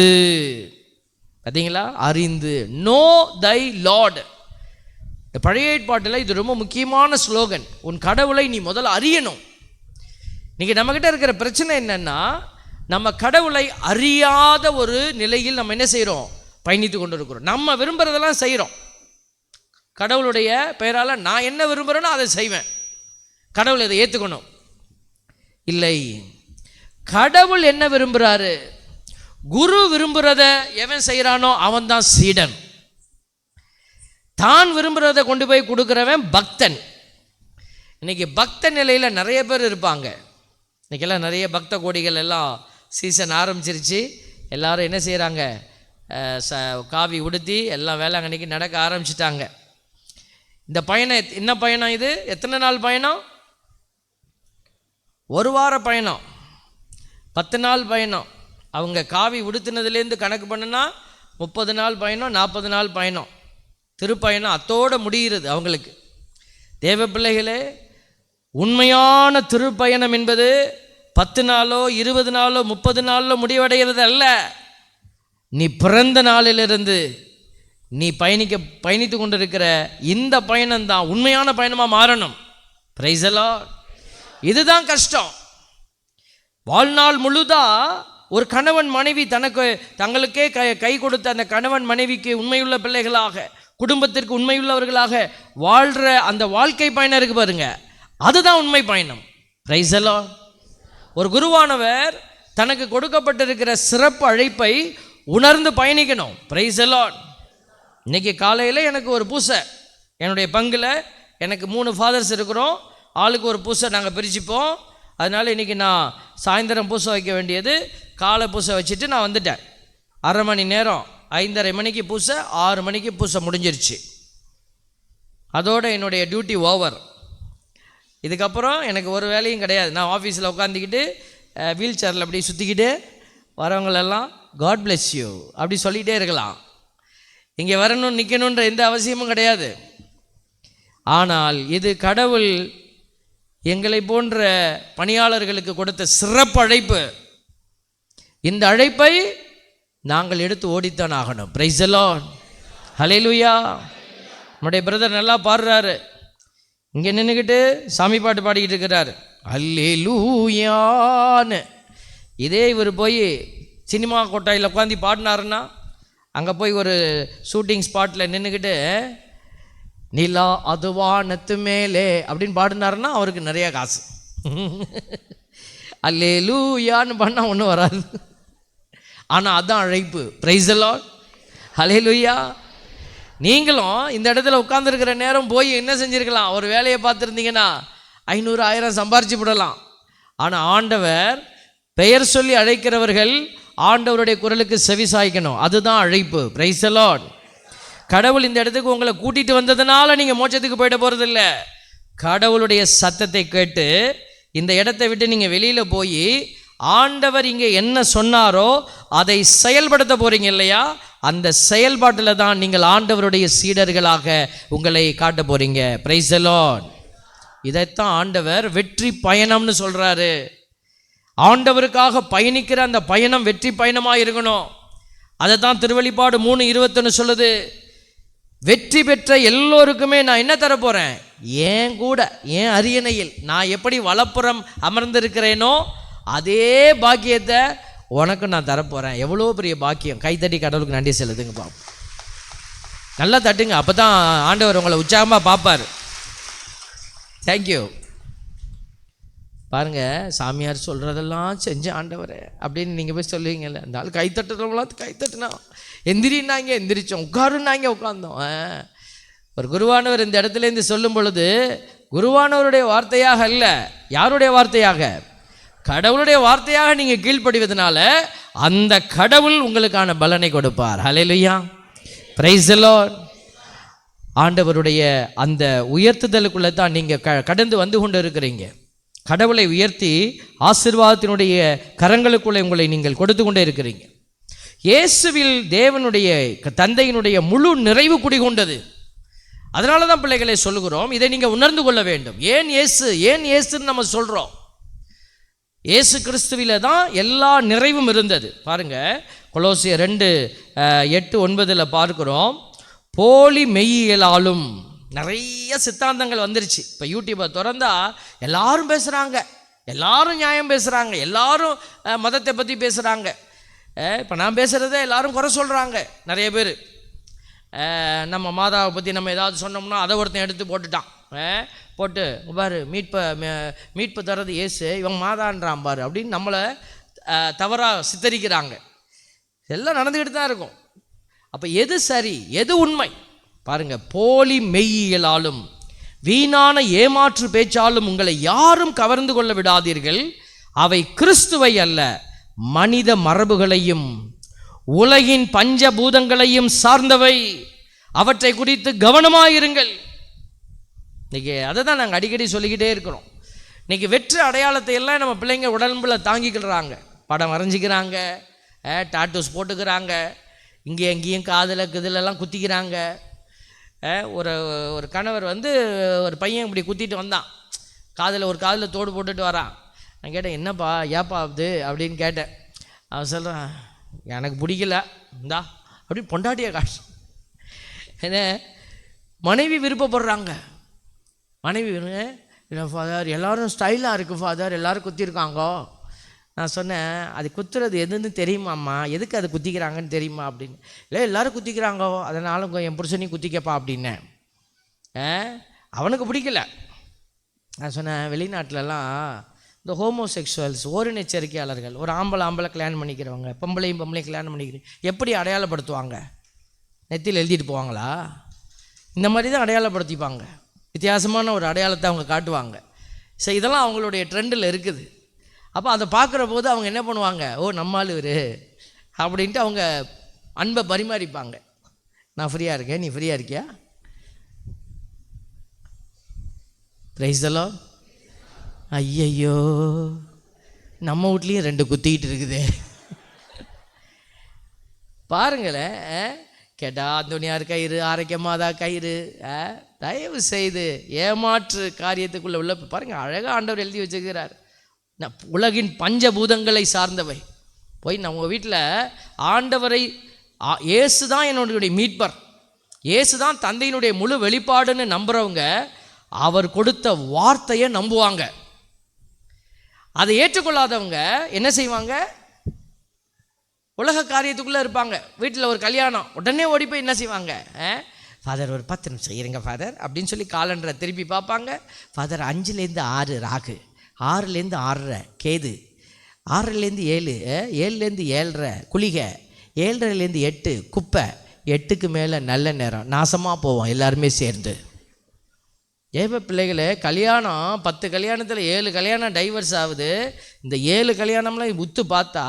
பார்த்தீங்களா, அறிந்து, நோ தை லார்ட். இந்த பழைய ஏற்பாட்டில் இது ரொம்ப முக்கியமான ஸ்லோகன். உன் கடவுளை நீ முதல்ல அறியணும். இன்றைக்கி நம்மக்கிட்ட இருக்கிற பிரச்சனை என்னென்னா, நம்ம கடவுளை அறியாத ஒரு நிலையில் நம்ம என்ன செய்கிறோம்? பயணித்து கொண்டு இருக்கிறோம். நம்ம விரும்புகிறதெல்லாம் செய்கிறோம். கடவுளுடைய பெயரால் நான் என்ன விரும்புகிறேனோ அதை செய்வேன். கடவுள் இதை ஏற்றுக்கணும் இல்லை. கடவுள் என்ன விரும்புகிறாரு? குரு விரும்புகிறத எவன் செய்கிறானோ அவன் தான் சீடன். தான் விரும்புகிறத கொண்டு போய் கொடுக்குறவன் பக்தன். இன்றைக்கி பக்த நிலையில் நிறைய பேர் இருப்பாங்க. இன்றைக்கெல்லாம் நிறைய பக்த கோடிகள் எல்லாம் சீசன் ஆரம்பிச்சிருச்சு. எல்லோரும் என்ன செய்கிறாங்க? காவி உடுத்தி எல்லாம் வேளாங்கண்ணிக்கு நடக்க ஆரம்பிச்சிட்டாங்க. இந்த பயணம் என்ன பயணம் இது? எத்தனை நாள் பயணம்? ஒரு வார பயணம், 10 நாள் பயணம். அவங்க காவி உடுத்தினதுலேருந்து கணக்கு பண்ணுனா 30 நாள் பயணம், 40 நாள் பயணம், திருப்பயணம் அத்தோடு முடிகிறது அவங்களுக்கு. தேவ பிள்ளைகளே, உண்மையான திருப்பயணம் என்பது 10 நாளோ 20 நாளோ 30 நாளோ முடிவடைகிறது அல்ல. நீ பிறந்த நாளிலிருந்து நீ பயணித்து கொண்டிருக்கிற இந்த பயணம்தான் உண்மையான பயணமாக மாறணும். Price the Lord. இதுதான் கஷ்டம். வாழ்நாள் முழுதா ஒரு கணவன் மனைவி தங்களுக்கே கை கொடுத்த அந்த கணவன் மனைவிக்கு உண்மையுள்ள பிள்ளைகளாக, குடும்பத்திற்கு உண்மையுள்ளவர்களாக வாழ்கிற அந்த வாழ்க்கை பயணம் இருக்கு பாருங்க, அதுதான் உண்மை பயணம். Price the Lord. ஒரு குருவானவர் தனக்கு கொடுக்கப்பட்டிருக்கிற சிறப்பு அழைப்பை உணர்ந்து பயணிக்கணும். Price the Lord. இன்றைக்கி காலையில் எனக்கு ஒரு பூசை, என்னுடைய பங்கில் எனக்கு 3 ஃபாதர்ஸ் இருக்கிறோம், ஆளுக்கு ஒரு பூசை நாங்கள் பிரிச்சுப்போம். அதனால் இன்றைக்கி நான் சாயந்தரம் பூசை வைக்க வேண்டியது, காலை பூசை வச்சுட்டு நான் வந்துட்டேன். 1/2 மணி நேரம், 5:30 மணிக்கு பூசை, 6 மணிக்கு பூசை முடிஞ்சிருச்சு. அதோடு என்னுடைய டியூட்டி ஓவர். இதுக்கப்புறம் எனக்கு ஒரு வேலையும் கிடையாது. நான் ஆஃபீஸில் உட்காந்துக்கிட்டு வீல் சேரில் அப்படி சுற்றிக்கிட்டு வரவங்களெல்லாம் காட் பிளெஸ் யூ அப்படி சொல்லிகிட்டே இருக்கலாம். இங்கே வரணும் நிற்கணுன்ற எந்த அவசியமும் கிடையாது. ஆனால் இது கடவுள் எங்களை போன்ற பணியாளர்களுக்கு கொடுத்த சிறப்பு அழைப்பு. இந்த அழைப்பை நாங்கள் எடுத்து ஓடித்தான் ஆகணும். Praise the lord. ஹல்லேலூயா. நம்முடைய பிரதர் நல்லா பாடுறாரு, இங்கே நின்றுக்கிட்டு சாமி பாட்டு பாடிக்கிட்டு இருக்கிறாரு, ஹல்லேலூயான்னு. இதே இவர் போய் சினிமா கொட்டாயில் உட்காந்து பாடினாருன்னா, அங்கே போய் ஒரு ஷூட்டிங் ஸ்பாட்டில் நின்றுக்கிட்டு நிலா அதுவானத்து மேலே அப்படின்னு பாடினாருன்னா அவருக்கு நிறைய காசு. அல்லேலூயான்னு பண்ணால் ஒன்றும் வராது. ஆனால் அதுதான் அழைப்பு. Praise the lord. ஹல்லேலூயா. நீங்களும் இந்த இடத்துல உட்காந்துருக்கிற நேரம் போய் என்ன செஞ்சுருக்கலாம்? ஒரு வேலையை பார்த்துருந்தீங்கன்னா 500 1000 சம்பாரிச்சு விடலாம். ஆனால் ஆண்டவர் பெயர் சொல்லி அழைக்கிறவர்கள் ஆண்டவருடைய குரலுக்கு செவி சாய்க்கணும். அதுதான் அழைப்பு. Praise the Lord. கடவுள் இந்த இடத்துக்கு உங்களை கூட்டிகிட்டு வந்ததுனால நீங்கள் மோட்சத்துக்கு போயிட போகிறதில்ல. கடவுளுடைய சத்தத்தை கேட்டு இந்த இடத்தை விட்டு நீங்கள் வெளியில் போய் ஆண்டவர் இங்கே என்ன சொன்னாரோ அதை செயல்படுத்த போகிறீங்க இல்லையா? அந்த செயல்பாட்டில் தான் நீங்கள் ஆண்டவருடைய சீடர்களாக உங்களை காட்ட போகிறீங்க. Price the Lord. இதைத்தான் ஆண்டவர் வெற்றி பயணம்னு சொல்கிறாரு. ஆண்டவருக்காக பயணிக்கிற அந்த பயணம் வெற்றி பயணமாக இருக்கணும். அதை தான் திருவெளிப்பாடு 3:21 சொல்லுது. வெற்றி பெற்ற எல்லோருக்குமே நான் என்ன தரப்போகிறேன்? ஏன் கூட ஏன் அரியணையில் நான் எப்படி வலப்புறம் அமர்ந்திருக்கிறேனோ அதே பாக்கியத்தை உனக்கு நான் தரப்போகிறேன். எவ்வளோ பெரிய பாக்கியம். கைத்தட்டி கடவுளுக்கு நன்றி செலுத்துங்க பாப்போம். நல்லா தட்டுங்க, அப்போ தான் ஆண்டவர் உங்களை உற்சாகமாக பார்ப்பார். தேங்க்யூ. பாருங்கள், சாமியார் சொல்கிறதெல்லாம் செஞ்ச ஆண்டவரே அப்படின்னு நீங்கள் போய் சொல்லுவீங்கல்ல. அந்த ஆள் கைத்தட்டுறவங்களாம் கைத்தட்டுனா, எந்திரின்னாங்க எந்திரிச்சோம், உட்காருன்னாங்க உட்காந்தோம். ஒரு குருவானவர் இந்த இடத்துலேருந்து சொல்லும் பொழுது குருவானவருடைய வார்த்தையாக அல்ல, யாருடைய வார்த்தையாக? கடவுளுடைய வார்த்தையாக நீங்கள் கீழ்ப்படிவதனால அந்த கடவுள் உங்களுக்கான பலனை கொடுப்பார். ஹல்லேலூயா. Praise the lord. ஆண்டவருடைய அந்த உயர்த்துதலுக்குள்ளே தான் நீங்கள் கடந்து வந்து கொண்டு இருக்கிறீங்க. கடவுளை உயர்த்தி ஆசீர்வாதத்தினுடைய கரங்களுக்குள்ளே உங்களை நீங்கள் கொடுத்து கொண்டே இருக்கிறீங்க. இயேசுவில் தேவனுடைய தந்தையினுடைய முழு நிறைவு குடிகொண்டது. அதனால தான் பிள்ளைகளை சொல்லுகிறோம், இதை நீங்கள் உணர்ந்து கொள்ள வேண்டும். ஏன் இயேசுன்னு நம்ம சொல்கிறோம்? இயேசு கிறிஸ்துவில தான் எல்லா நிறைவும் இருந்தது. பாருங்கள், கொலோசியர் 2:8-9 பார்க்கிறோம். போலி மெய்யியலாலும் நிறைய சித்தாந்தங்கள் வந்துருச்சு. இப்போ யூடியூப்பை திறந்தா எல்லாரும் பேசுகிறாங்க, எல்லாரும் நியாயம் பேசுகிறாங்க, எல்லாரும் மதத்தை பற்றி பேசுகிறாங்க. இப்போ நான் பேசுகிறதே எல்லாரும் குறை சொல்கிறாங்க. நிறைய பேர் நம்ம மாதாவை பற்றி நம்ம ஏதாவது சொன்னோம்னா அதை ஒருத்தன் எடுத்து போட்டுட்டான். போட்டு பாரு மீட்பு தர்றது இயேசு, இவன் மாதான்றான் பாரு அப்படின்னு நம்மளை தவறாக சித்தரிக்கிறாங்க. எல்லாம் நடந்துக்கிட்டு தான் இருக்கும். அப்போ எது சரி எது உண்மை பாருங்கள். போலி மெய்யியலாலும் வீணான ஏமாற்று பேச்சாலும் உங்களை யாரும் கவர்ந்து கொள்ள விடாதீர்கள். அவை கிறிஸ்துவை அல்ல, மனித மரபுகளையும் உலகின் பஞ்சபூதங்களையும் சார்ந்தவை. அவற்றை குறித்து கவனமாயிருங்கள். இன்னைக்கு அதை தான் நாங்கள் அடிக்கடி சொல்லிக்கிட்டே இருக்கிறோம். இன்னைக்கு வெற்று அடையாளத்தை எல்லாம் நம்ம பிள்ளைங்க உடம்புல தாங்கிக்கிறாங்க. படம் வரைஞ்சிக்கிறாங்க, டாட்டூஸ் போட்டுக்கிறாங்க, இங்கே எங்கேயும் காதில் கிதிலெல்லாம் குத்திக்கிறாங்க. ஒரு கணவர் ஒரு பையன் இப்படி குத்திட்டு வந்தான், ஒரு காதில் தோடு போட்டுட்டு வரான். நான் கேட்டேன், என்னப்பா ஏப்பா அது அப்படின்னு கேட்டேன். அவன் சொல்கிறான், எனக்கு பிடிக்கல இந்தா அப்படின்னு பொண்டாட்டியை காசு. ஏன்னா மனைவி விருப்பப்படுறாங்க. மனைவி இல்லை ஃபாதர் எல்லோரும் ஸ்டைலாக இருக்குது ஃபாதர், எல்லோரும் குத்திருக்காங்கோ. நான் சொன்னேன், அது குத்துறது எதுன்னு தெரியுமாம்மா, எதுக்கு அது குத்திக்கிறாங்கன்னு தெரியுமா அப்படின்னு. இல்லை எல்லோரும் குத்திக்கிறாங்கோ, அதனால என் புருஷனையும் குத்திக்கப்பா அப்படின்னேன். அவனுக்கு பிடிக்கல. நான் சொன்னேன், வெளிநாட்டிலலாம் இந்த ஹோமோசெக்சுவல்ஸ் ஓரினச்சரிக்கையாளர்கள், ஒரு ஆம்பளை கல்யாணம் பண்ணிக்கிறவங்க, பொம்பளையும் கல்யாணம் பண்ணிக்கிறேன், எப்படி அடையாளப்படுத்துவாங்க? நெத்தியில் எழுதிட்டு போவாங்களா? இந்த மாதிரி தான் அடையாளப்படுத்திப்பாங்க. வித்தியாசமான ஒரு அடையாளத்தை அவங்க காட்டுவாங்க. ஸோ இதெல்லாம் அவங்களுடைய ட்ரெண்டில் இருக்குது. அப்போ அதை பார்க்குற போது அவங்க என்ன பண்ணுவாங்க, ஓ நம்மால் இவர் அப்படின்ட்டு அவங்க அன்பை பரிமாறிப்பாங்க. நான் ஃப்ரீயாக இருக்கேன், நீ ஃப்ரீயாக இருக்கியா? Price the Lord. ஐயையோ, நம்ம வீட்லேயும் 2 குத்திக்கிட்டு இருக்குது பாருங்களேன். கேட்டா அந்தோனியார் கயிறு, ஆரோக்கியமாதா கயிறு. தயவு செய்து ஏமாற்று காரியத்துக்குள்ளே உள்ள பாருங்கள், அழகாக ஆண்டவர் எழுதி வச்சுக்கிறார். உலகின் பஞ்சபூதங்களை சார்ந்தவை. போய் நான் உங்கள் வீட்டில் ஆண்டவரை, இயேசு தான் என்னுடைய மீட்பர், இயேசு தான் தந்தையினுடைய முழு வெளிப்பாடுன்னு நம்புகிறவங்க அவர் கொடுத்த வார்த்தையை நம்புவாங்க. அதை ஏற்றுக்கொள்ளாதவங்க என்ன செய்வாங்க, உலக காரியத்துக்குள்ளே இருப்பாங்க. வீட்டில் ஒரு கல்யாணம், உடனே ஓடி போய் என்ன செய்வாங்க, ஃபாதர் ஒரு 10 நிமிஷம் இருங்க ஃபாதர் அப்படின்னு சொல்லி காலண்டரை திருப்பி பார்ப்பாங்க. ஃபாதர் 5லேருந்து 6 ராகு, 6லேருந்து 6:30 கேது, 6லேருந்து 7, 7லேருந்து 7:30 குளிகை, 7:30லேருந்து 8 குப்பை, 8க்கு மேலே நல்ல நேரம். நாசமாக போவோம் எல்லாருமே சேர்ந்து. ஏப்ப பிள்ளைகளே, கல்யாணம் 10 கல்யாணத்தில் 7 கல்யாணம் டைவர்ஸ் ஆகுது. இந்த 7 கல்யாணம்லாம் உத்து பார்த்தா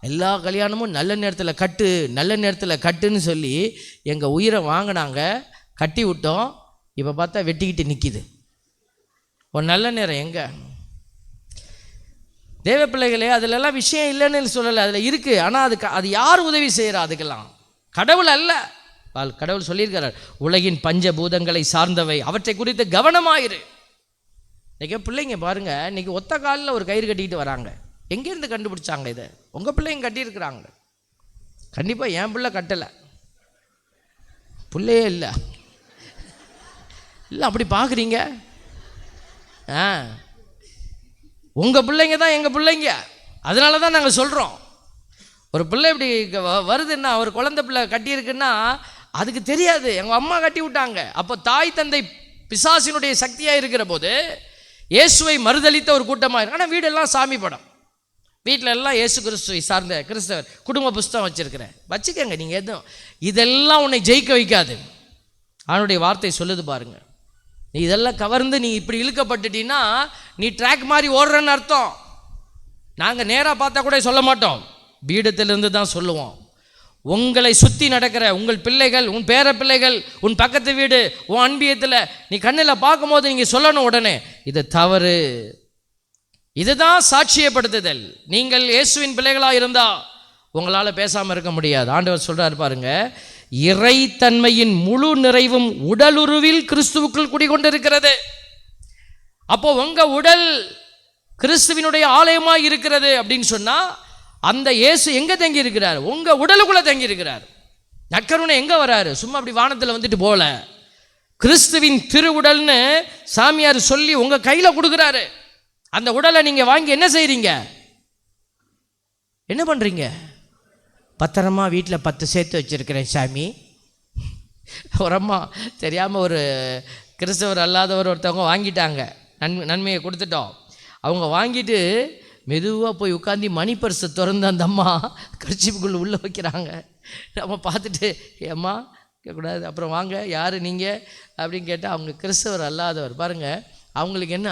எல்லா கல்யாணமும் நல்ல நேரத்தில் கட்டுன்னு சொல்லி எங்கள் உயிரை வாங்கினாங்க, கட்டி விட்டோம். இப்போ பார்த்தா வெட்டிக்கிட்டு நிற்கிது. ஒரு நல்ல நேரம் எங்கே? தேவ பிள்ளைகளே, அதிலெல்லாம் விஷயம் இல்லைன்னு சொல்லலை, அதில் இருக்குது. ஆனால் அது யார் உதவி செய்கிறா? அதுக்கெல்லாம் கடவுள் அல்ல. கடவுள் சொல்லியிருக்கிறார், உலகின் பஞ்சபூதங்களை சார்ந்தவை, அவற்றை குறித்து கவனமாயிரு. இன்றைக்கி பிள்ளைங்க பாருங்கள், இன்றைக்கி ஒத்த காலில் ஒரு கயிறு கட்டிக்கிட்டு வராங்க. எங்கேருந்து கண்டுபிடிச்சாங்க இதை? உங்கள் பிள்ளைங்க கட்டியிருக்கிறாங்க. கண்டிப்பாக என் பிள்ளை கட்டலை, பிள்ளையே இல்லை. அப்படி பார்க்குறீங்க. உங்கள் பிள்ளைங்க தான் எங்கள் பிள்ளைங்க. அதனால தான் நாங்கள் சொல்கிறோம், ஒரு பிள்ளை இப்படி வருதுன்னா, ஒரு குழந்தை பிள்ளை கட்டியிருக்குன்னா அதுக்கு தெரியாது, எங்கள் அம்மா கட்டி விட்டாங்க. அப்போ தாய் தந்தை பிசாசினுடைய சக்தியாக இருக்கிற போது இயேசுவை மறுதளித்த ஒரு கூட்டமாக இருக்கு. ஆனால் வீடெல்லாம் சாமி படம், வீட்டில் எல்லாம் இயேசு கிறிஸ்துவை சார்ந்த கிறிஸ்தவர் குடும்ப புஸ்தகம் வச்சுருக்கிறேன். வச்சுக்கோங்க, நீங்கள் எதுவும் இதெல்லாம் உன்னை ஜெயிக்க வைக்காது. அவனுடைய வார்த்தை சொல்லுது பாருங்க. நீ இதெல்லாம் கவர்ந்து நீ இப்படி இழுக்கப்பட்டுட்டீன்னா நீ ட்ராக் மாதிரி ஓடுறன்னு அர்த்தம். நாங்கள் நேராக பார்த்தா கூட சொல்ல மாட்டோம், பீடத்திலிருந்து தான் சொல்லுவோம். உங்களை சுற்றி நடக்கிற உங்கள் பிள்ளைகள், உன் பேர பிள்ளைகள், உன் பக்கத்து வீடு, உன் அன்பியத்தில் நீ கண்ணில் பார்க்கும்போது நீங்கள் சொல்லணும் உடனே, இது தவறு. இதுதான் சாட்சியப்படுத்துதல். நீங்கள் இயேசுவின் பிள்ளைகளாக இருந்தால் உங்களால் பேசாமல் இருக்க முடியாது. ஆண்டவர் சொல்கிறார் பாருங்க, இறைத்தன்மையின் முழு நிறைவும் உடலுருவில் கிறிஸ்துவுக்குள் குடிகொண்டிருக்கிறது. அப்போ உங்கள் உடல் கிறிஸ்துவினுடைய ஆலயமாக இருக்கிறது அப்படின்னு சொன்னால் அந்த இயேசு எங்கே தங்கி இருக்கிறார்? உங்கள் உடலுக்குள்ளே தங்கி இருக்கிறார். நற்கருணை எங்கே வராரு? சும்மா அப்படி வானத்தில் வந்துட்டு போல, கிறிஸ்துவின் திருவுடல்னு சாமியார் சொல்லி உங்கள் கையில் கொடுக்குறாரு. அந்த உடலை நீங்கள் வாங்கி என்ன செய்கிறீங்க? என்ன பண்ணுறீங்க? பத்திரமா வீட்டில் 10 சேர்த்து வச்சுருக்கிறேன் சாமி. ஒரு அம்மா தெரியாமல் ஒரு கிறிஸ்தவர் அல்லாதவர் ஒருத்தவங்க வாங்கிட்டாங்க, நன்மையை கொடுத்துட்டோம். அவங்க வாங்கிட்டு மெதுவாக போய் உட்காந்து மணி பர்ஸை திறந்து அந்த அம்மா கர்ச்சீப்புக்குள்ளே உள்ளே வைக்கிறாங்க. நம்ம பார்த்துட்டு ஏம்மா கேட்கக்கூடாது, அப்புறம் வாங்க யார் நீங்கள் அப்படின்னு கேட்டால் அவங்க கிறிஸ்தவர் அல்லாதவர். பாருங்கள், அவங்களுக்கு என்ன,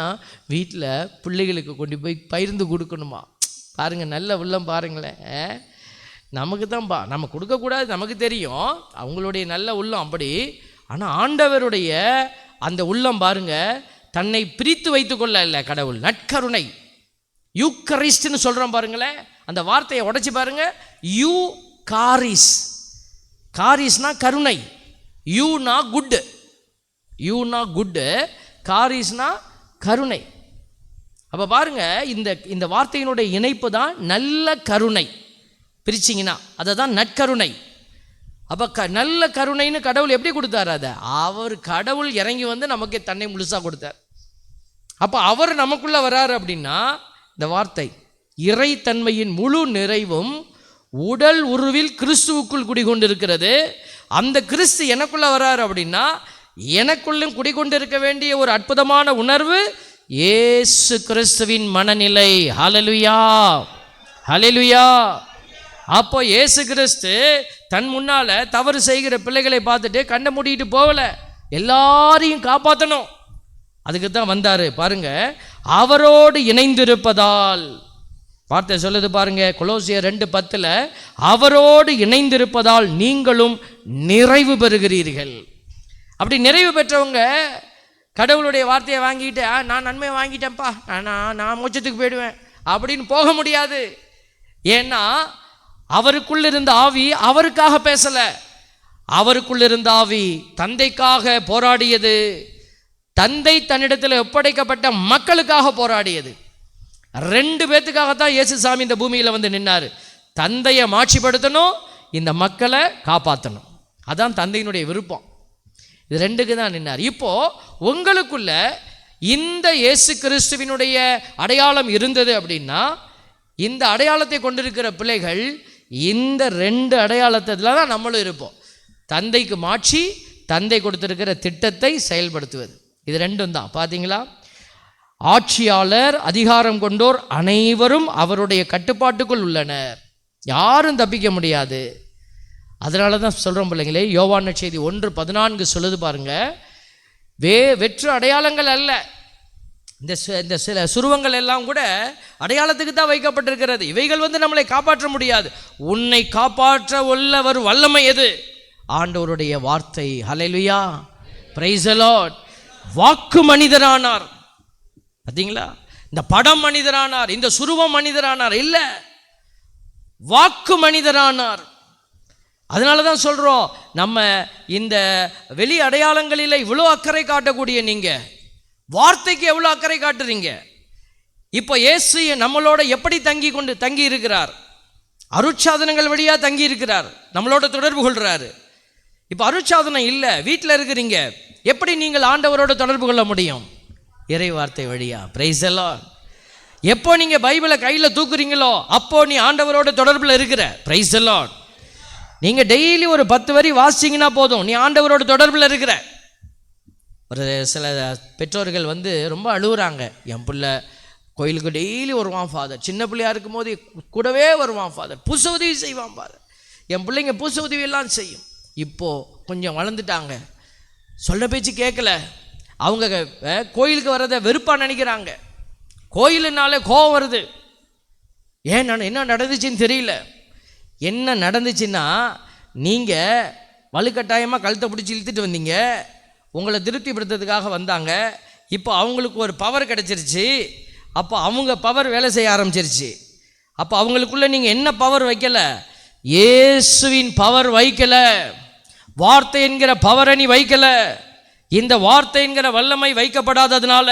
வீட்டில் பிள்ளைகளுக்கு கொண்டு போய் பகிர்ந்து கொடுக்கணுமா. பாருங்கள், நல்ல உள்ளம் பாருங்களேன். நமக்கு தான்ப்பா, நம்ம கொடுக்கக்கூடாது, நமக்கு தெரியும் அவங்களுடைய நல்ல உள்ளம் அப்படி. ஆனால் ஆண்டவருடைய அந்த உள்ளம் பாருங்க, தன்னை பிரித்து வைத்து கொள்ள இல்லை கடவுள், நற்கருணை. யூக்கரிஸ்ட்னு சொல்கிறோம் பாருங்களேன், அந்த வார்த்தையை உடைச்சி பாருங்க. யூ காரிஸ், காரிஸ்னா கருணை, யூனா குட், யூனா குட், காரிஸ்னா கருணை. அப்போ பாருங்க, இந்த வார்த்தையினுடைய இணைப்பு தான் நல்ல கருணை. பிரிச்சிங்கன்னா அதை தான் நற்கருணை. அப்போ நல்ல கருணைன்னு கடவுள் எப்படி கொடுத்தார்? அதை அவர் கடவுள் இறங்கி வந்து நமக்கு தன்னை முழுசாக கொடுத்தார். அப்போ அவர் நமக்குள்ளே வராரு அப்படின்னா, இந்த வார்த்தை இறைத்தன்மையின் முழு நிறைவும் உடல் உருவில் கிறிஸ்துவுக்குள் குடிகொண்டிருக்கிறது. அந்த கிறிஸ்து எனக்குள்ளே வராரு அப்படின்னா, எனக்குள்ளும் குடிகொண்டிருக்க வேண்டிய ஒரு அற்புதமான உணர்வு இயேசு கிறிஸ்துவின் மனநிலை. ஹல்லேலூயா, ஹல்லேலூயா. அப்போ இயேசு கிறிஸ்து தன் முன்னால் தவறு செய்கிற பிள்ளைகளை பார்த்துட்டு கண்ணை மூடிட்டு போகல, எல்லாரையும் காப்பாற்றணும். அதுக்கு தான் வந்தார். பாருங்க, அவரோடு இணைந்திருப்பதால், வார்த்தை சொல்லுது பாருங்க, கொலோசியர் 2:10, அவரோடு இணைந்திருப்பதால் நீங்களும் நிறைவு பெறுகிறீர்கள். அப்படி நிறைவு பெற்றவங்க கடவுளுடைய வார்த்தையை வாங்கிட்டு நான் நன்மையை வாங்கிட்டேன்ப்பா, நான் மோட்சத்துக்கு போயிடுவேன் அப்படின்னு போக முடியாது. ஏன்னா அவருக்குள் இருந்த ஆவி அவருக்காக பேசல, அவருக்குள் இருந்த ஆவி தந்தைக்காக போராடியது, தந்தை தன்னிடத்தில் ஒப்படைக்கப்பட்ட மக்களுக்காக போராடியது. 2 பேத்துக்காகத்தான் இயேசு சாமி இந்த பூமியில் வந்து நின்னார். தந்தையை மாட்சிப்படுத்தணும், இந்த மக்களை காப்பாற்றணும். அதான் தந்தையினுடைய விருப்பம். இது 2க்கு தான் நின்னார். இப்போ உங்களுக்குள்ள இந்த இயேசு கிறிஸ்துவினுடைய அடையாளம் இருந்தது அப்படின்னா, இந்த அடையாளத்தை கொண்டிருக்கிற பிள்ளைகள் இந்த 2 அடையாளத்தில் தான் நம்மளும் இருப்போம். தந்தைக்கு மாட்சி, தந்தை கொடுத்திருக்கிற திட்டத்தை செயல்படுத்துவது, இது 2ம் தான். பார்த்தீங்களா? ஆட்சியாளர், அதிகாரம் கொண்டோர் அனைவரும் அவருடைய கட்டுப்பாட்டுக்குள் உள்ளனர், யாரும் தப்பிக்க முடியாது. அதனால தான் சொல்கிறோம் பிள்ளைங்களே, யோவான் நற்செய்தி 1:14 சொல்லுது பாருங்க, வெற்று அடையாளங்கள் அல்ல. இந்த சில சுருவங்கள் எல்லாம் கூட அடையாளத்துக்கு தான் வைக்கப்பட்டிருக்கிறது. இவைகள் வந்து நம்மளை காப்பாற்ற முடியாது. உன்னை காப்பாற்ற உள்ளவர் வல்லமை எது? ஆண்டவருடைய வார்த்தை. ஹல்லேலூயா, பிரைஸ் தி லார்ட். வாக்கு மனிதரானார். பார்த்தீங்களா? இந்த படம் மனிதரானார், இந்த சுருவம் மனிதரானார் இல்லை, வாக்கு மனிதரானார். அதனால தான் சொல்கிறோம், நம்ம இந்த வெளி அடையாளங்களில் இவ்வளோ அக்கறை காட்டக்கூடிய நீங்கள் வார்த்தைக்கு எவ்வளோ அக்கறை காட்டுறீங்க. இப்போ இயேசு நம்மளோட எப்படி தங்கி இருக்கிறார்? அருட்சாதனங்கள் வழியாக தங்கி இருக்கிறார், நம்மளோட தொடர்பு கொள்கிறாரு. இப்போ அருட்சாதனம் இல்லை, வீட்டில் இருக்கிறீங்க, எப்படி நீங்கள் ஆண்டவரோட தொடர்பு கொள்ள முடியும்? இறை வார்த்தை வழியா. Price the Lord. எப்போ நீங்கள் பைபிளை கையில் தூக்குறீங்களோ அப்போ நீ ஆண்டவரோட தொடர்பில் இருக்கிற. Price the Lord. நீங்கள் டெய்லி ஒரு 10 வரி வாசிச்சிங்கன்னா போதும், நீ ஆண்டவரோட தொடர்பில் இருக்கிற. ஒரு சில பெற்றோர்கள் வந்து ரொம்ப அழுகுறாங்க, என் பிள்ளை கோயிலுக்கு டெய்லி வருவான் ஃபாதர், சின்ன பிள்ளையாக இருக்கும் போது கூடவே வருவான் ஃபாதர், பூச உதவி செய்வான் ஃபாதர், என் பிள்ளைங்க பூச உதவியெல்லாம் செய்யும். இப்போது கொஞ்சம் வளர்ந்துட்டாங்க, சொல்ல பேச்சு கேட்கல, அவங்க கோயிலுக்கு வர்றதை வெறுப்பாக நினைக்கிறாங்க, கோயிலுனாலே கோவம் வருது. ஏன் என்ன நடந்துச்சுன்னு தெரியல. என்ன நடந்துச்சுன்னா, நீங்கள் வலுக்கட்டாயமாக கழுத்தை பிடிச்சி இழுத்துட்டு வந்தீங்க, உங்களை திருப்திப்படுத்துறதுக்காக வந்தாங்க. இப்போ அவங்களுக்கு ஒரு பவர் கிடச்சிருச்சு, அப்போ அவங்க பவர் வேலை செய்ய ஆரம்பிச்சிருச்சு. அப்போ அவங்களுக்குள்ளே நீங்கள் என்ன பவர் வைக்கலை? இயேசுவின் பவர் வைக்கலை, வார்த்தை என்கிற பவரை நீ வைக்கலை. இந்த வார்த்தை என்கிற வல்லமை வைக்கப்படாததுனால,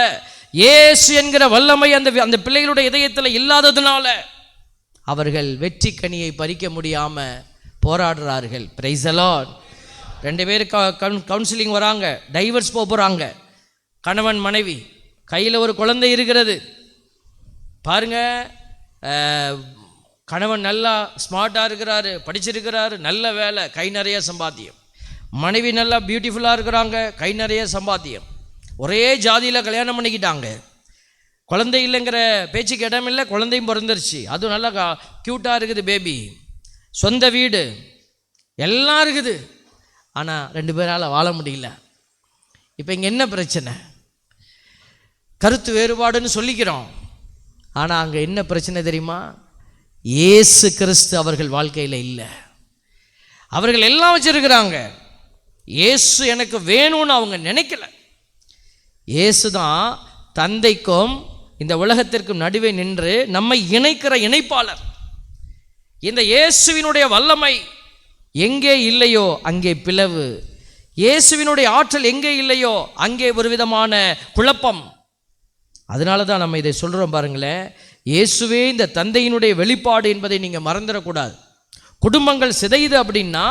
இயேசு என்கிற வல்லமை அந்த பிள்ளைகளுடைய இதயத்தில் இல்லாததுனால அவர்கள் வெற்றி கனியை பறிக்க முடியாமல் போராடுறார்கள். Price the Lord. 2 பேர் கவுன்சிலிங் வராங்க, டைவர்ஸ் போகிறாங்க, கணவன் மனைவி, கையில் ஒரு குழந்தை இருக்கிறது. பாருங்க, கணவன் நல்லா ஸ்மார்ட்டாக இருக்கிறாரு, படிச்சிருக்கிறாரு, நல்ல வேலை, கை நிறைய சம்பாத்தியம். மனைவி நல்லா பியூட்டிஃபுல்லாக இருக்கிறாங்க, கை நிறைய சம்பாத்தியம். ஒரே ஜாதியில் கல்யாணம் பண்ணிக்கிட்டாங்க. குழந்தை இல்லைங்கிற பேச்சுக்கு இடம் இல்லை, குழந்தையும் பிறந்துருச்சு. அதுவும் நல்லா க்யூட்டாக இருக்குது பேபி, சொந்த வீடு எல்லாம் இருக்குது. ஆனால் 2 பேரால் வாழ முடியல. இப்போ இங்கே என்ன பிரச்சனை? கருத்து வேறுபாடுன்னு சொல்லிக்கிறோம். ஆனால் அங்கே என்ன பிரச்சனை தெரியுமா? இயேசு கிறிஸ்து அவர்கள் வாழ்க்கையில் இல்லை. அவர்கள் எல்லாம் வச்சிருக்கிறாங்க, இயேசு எனக்கு வேணும்னு அவங்க நினைக்கல. இயேசு தான் தந்தைக்கும் இந்த உலகத்திற்கும் நடுவே நின்று நம்மை இணைக்கிற இணைப்பாளர். இந்த இயேசுவினுடைய வல்லமை எங்கே இல்லையோ அங்கே பிளவு, இயேசுவினுடைய ஆற்றல் எங்கே இல்லையோ அங்கே ஒரு விதமான குழப்பம். அதனால தான் நம்ம இதை சொல்கிறோம் பாருங்களேன். இயேசுவே இந்த தந்தையினுடைய வெளிப்பாடு என்பதை நீங்கள் மறந்துடக்கூடாது. குடும்பங்கள் சிதையுது அப்படின்னா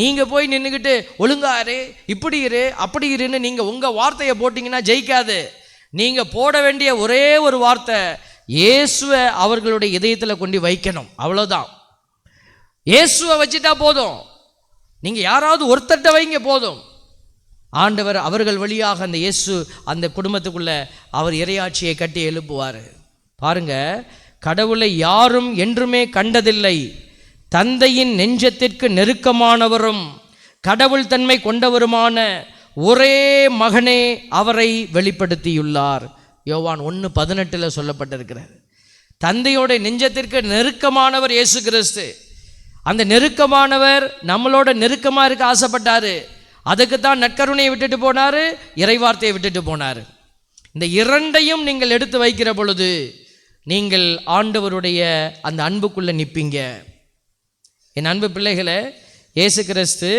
நீங்கள் போய் நின்றுக்கிட்டு ஒழுங்காரு, இப்படி இரு, அப்படி இருன்னு நீங்கள் உங்கள் வார்த்தையை போட்டிங்கன்னா ஜெயிக்காது. நீங்கள் போட வேண்டிய ஒரே ஒரு வார்த்தை, இயேசுவை அவர்களுடைய இதயத்தில் கொண்டு வைக்கணும், அவ்வளோதான். இயேசுவை வச்சுட்டா போதும். நீங்கள் யாராவது ஒருத்தட்ட வைங்க போதும். ஆண்டவர் அவர்கள் வழியாக அந்த இயேசு அந்த குடும்பத்துக்குள்ள அவர் இறையாட்சியை கட்டி எழுப்புவார். பாருங்க, கடவுளை யாரும் என்றுமே கண்டதில்லை. தந்தையின் நெஞ்சத்திற்கு நெருக்கமானவரும் கடவுள் தன்மை கொண்டவருமான ஒரே மகனே அவரை வெளிப்படுத்தியுள்ளார். யோவான் 1:18 சொல்லப்பட்டிருக்கிறது. தந்தையோட நெஞ்சத்திற்கு நெருக்கமானவர் இயேசு கிறிஸ்து. அந்த நெருக்கமானவர் நம்மளோட நெருக்கமாக இருக்க ஆசைப்பட்டாரு. அதுக்கு தான் நற்கருணையை விட்டுட்டு போனார், இறைவார்த்தையை விட்டுட்டு போனார். இந்த இரண்டையும் நீங்கள் எடுத்து வைக்கிற பொழுது நீங்கள் ஆண்டவருடைய அந்த அன்புக்குள்ளே நிற்பீங்க. என் அன்பு பிள்ளைகளே, இயேசு கிறிஸ்து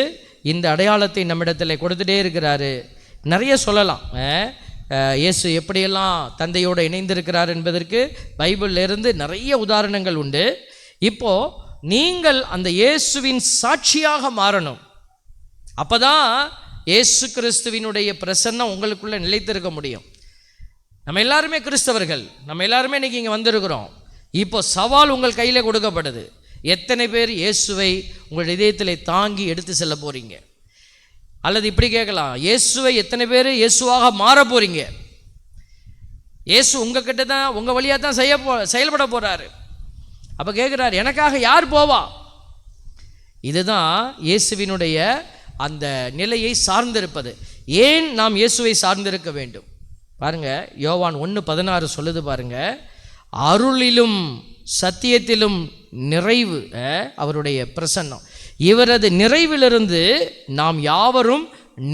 இந்த அடையாளத்தை நம்மிடத்தில் கொடுத்துட்டே இருக்கிறாரு. நிறைய சொல்லலாம். இயேசு எப்படியெல்லாம் தந்தையோடு இணைந்திருக்கிறார் என்பதற்கு பைபிளிலிருந்து நிறைய உதாரணங்கள் உண்டு. இப்போது நீங்கள் அந்த இயேசுவின் சாட்சியாக மாறணும். அப்போ தான் இயேசு கிறிஸ்துவினுடைய பிரசன்னம் உங்களுக்குள்ளே நிலைத்திருக்க முடியும். நம்ம எல்லாருமே கிறிஸ்தவர்கள், நம்ம எல்லாருமே இன்றைக்கி இங்கே வந்திருக்கிறோம். இப்போ சவால் உங்கள் கையில் கொடுக்கப்படுது. எத்தனை பேர் இயேசுவை உங்கள் இதயத்தில் தாங்கி எடுத்து செல்ல போகிறீங்க? அல்லது இப்படி கேட்கலாம், இயேசுவை எத்தனை பேர் இயேசுவாக மாற போகிறீங்க? இயேசு உங்கள் கிட்ட தான், உங்கள் வழியாக தான் செயல்பட போகிறாரு. அப்போ கேட்குறாரு, எனக்காக யார் போவா? இதுதான் இயேசுவினுடைய அந்த நிலையை சார்ந்திருப்பது. ஏன் நாம் இயேசுவை சார்ந்திருக்க வேண்டும்? பாருங்க, யோவான் 1:16 சொல்லுது பாருங்க, அருளிலும் சத்தியத்திலும் நிறைவு அவருடைய பிரசன்னம். இவரது நிறைவிலிருந்து நாம் யாவரும்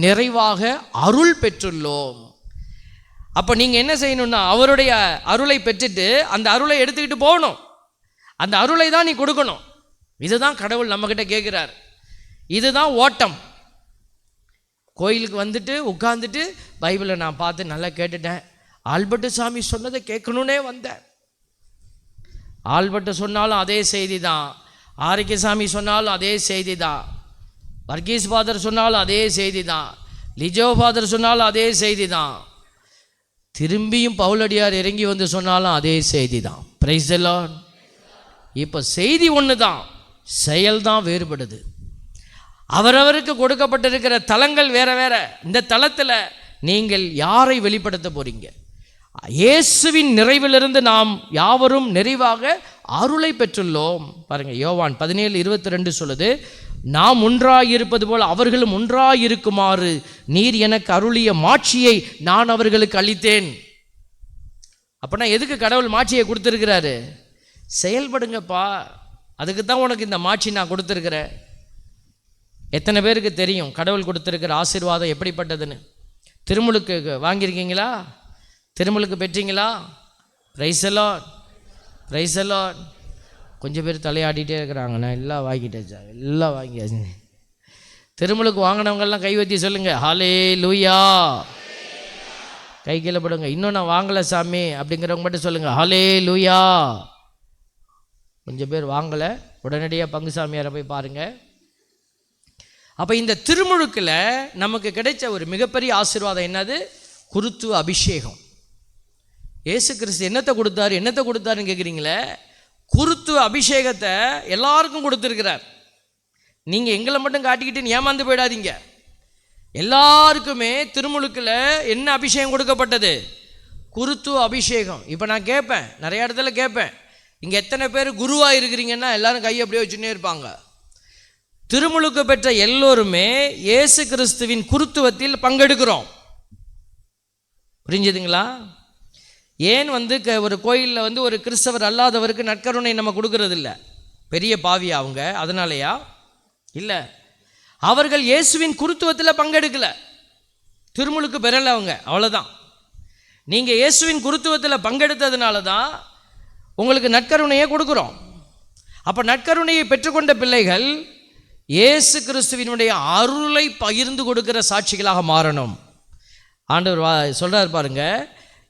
நிறைவாக அருள் பெற்றுள்ளோம். அப்போ நீங்கள் என்ன செய்யணும்னா, அவருடைய அருளை பெற்றுட்டு அந்த அருளை எடுத்துக்கிட்டு போகணும். அந்த அருளை தான் நீ கொடுக்கணும். இதுதான் கடவுள் நம்மக்கிட்ட கேட்குறார். இதுதான் ஓட்டம். கோயிலுக்கு வந்துட்டு உட்காந்துட்டு பைபிளை நான் பார்த்து நல்லா கேட்டுட்டேன், ஆல்பர்ட் சாமி சொன்னதை கேட்கணுன்னே வந்தேன். ஆல்பர்ட் சொன்னாலும் அதே செய்தி தான், ஆரோக்கியசாமி சொன்னாலும் அதே செய்தி தான், வர்கீஸ் ஃபாதர் சொன்னாலும் அதே செய்தி தான், லிஜோ ஃபாதர் சொன்னாலும் அதே செய்தி தான், திரும்பியும் பவுலடியார் இறங்கி வந்து சொன்னாலும் அதே செய்தி தான். Price the Lord. இப்போ செய்தி ஒன்று தான், செயல் தான் வேறுபடுது. அவரவருக்கு கொடுக்கப்பட்டிருக்கிற தலங்கள் வேற வேற. இந்த தலத்தில் நீங்கள் யாரை வெளிப்படுத்த போறீங்க? இயேசுவின் நிறைவிலிருந்து நாம் யாவரும் நிறைவாக அருளை பெற்றுள்ளோம். பாருங்க, யோவான் 17:22 சொல்லுது, நாம் ஒன்றாயிருப்பது போல அவர்களும் ஒன்றாயிருக்குமாறு நீர் எனக்கு அருளிய மாட்சியை நான் அவர்களுக்கு அளித்தேன். அப்பனா எதுக்கு கடவுள் மாட்சியை கொடுத்துருக்கிறாரு? செயல்படுங்கப்பா, அதுக்கு தான் உனக்கு இந்த மாட்சி நான் கொடுத்துருக்கிறேன். எத்தனை பேருக்கு தெரியும் கடவுள் கொடுத்துருக்கிற ஆசீர்வாதம் எப்படிப்பட்டதுன்னு? திருமுழுக்கு வாங்கியிருக்கீங்களா? திருமுழுக்கு பெற்றீங்களா? Praise the lord, praise the lord. கொஞ்சம் பேர் தலையாடிட்டே இருக்கிறாங்க, நான் எல்லாம் வாங்கிட்டேன் சார், எல்லாம் வாங்கியாச்சு. திருமுழுக்கு வாங்கினவங்கெல்லாம் கை வத்தி சொல்லுங்க, ஹல்லேலூயா. கை கீழே போடுங்க. இன்னும் நான் வாங்கலை சாமி அப்படிங்கிறவங்க மட்டும் சொல்லுங்க, ஹல்லேலூயா. கொஞ்சம் பேர் வாங்கலை, உடனடியாக பங்கு சாமியாரை போய் பாருங்கள். அப்போ இந்த திருமுழுக்கில் நமக்கு கிடைச்ச ஒரு மிகப்பெரிய ஆசீர்வாதம் என்னது? குருத்துவ அபிஷேகம். இயேசு கிறிஸ்து என்னத்தை கொடுத்தாருன்னு கேட்குறீங்களே? குருத்துவ அபிஷேகத்தை எல்லாருக்கும் கொடுத்துருக்கிறார். நீங்கள் எங்களை மட்டும் காட்டிக்கிட்டு ஏமாந்து போயிடாதீங்க. எல்லாருக்குமே திருமுழுக்கில் என்ன அபிஷேகம் கொடுக்கப்பட்டது? குருத்துவ அபிஷேகம். இப்போ நான் கேட்பேன், நிறைய இடத்துல கேட்பேன், இங்கே எத்தனை பேர் குருவாக இருக்கிறீங்கன்னா எல்லாரும் கையை அப்படியே வச்சுன்னே இருப்பாங்க. திருமுழுக்கு பெற்ற எல்லோருமே இயேசு கிறிஸ்துவின் குருத்துவத்தில் பங்கெடுக்கிறோம். புரிஞ்சுதுங்களா? ஏன் ஒரு கோயிலில் ஒரு கிறிஸ்தவர் அல்லாதவருக்கு நற்கருணை நம்ம கொடுக்கறது இல்லை? பெரிய பாவி அவங்க, அதனாலயா? இல்லை, அவர்கள் இயேசுவின் குருத்துவத்தில் பங்கெடுக்கல, திருமுழுக்கு பெறலை அவங்க, அவ்வளோதான். நீங்கள் இயேசுவின் குருத்துவத்தில் பங்கெடுத்ததுனால தான் உங்களுக்கு நற்கருணையை கொடுக்குறோம். அப்போ நற்கருணையை பெற்றுக்கொண்ட பிள்ளைகள் இயேசு கிறிஸ்துவினுடைய அருளை பகிர்ந்து கொடுக்கிற சாட்சிகளாக மாறணும். ஆண்டவர் சொல்கிறார் பாருங்க,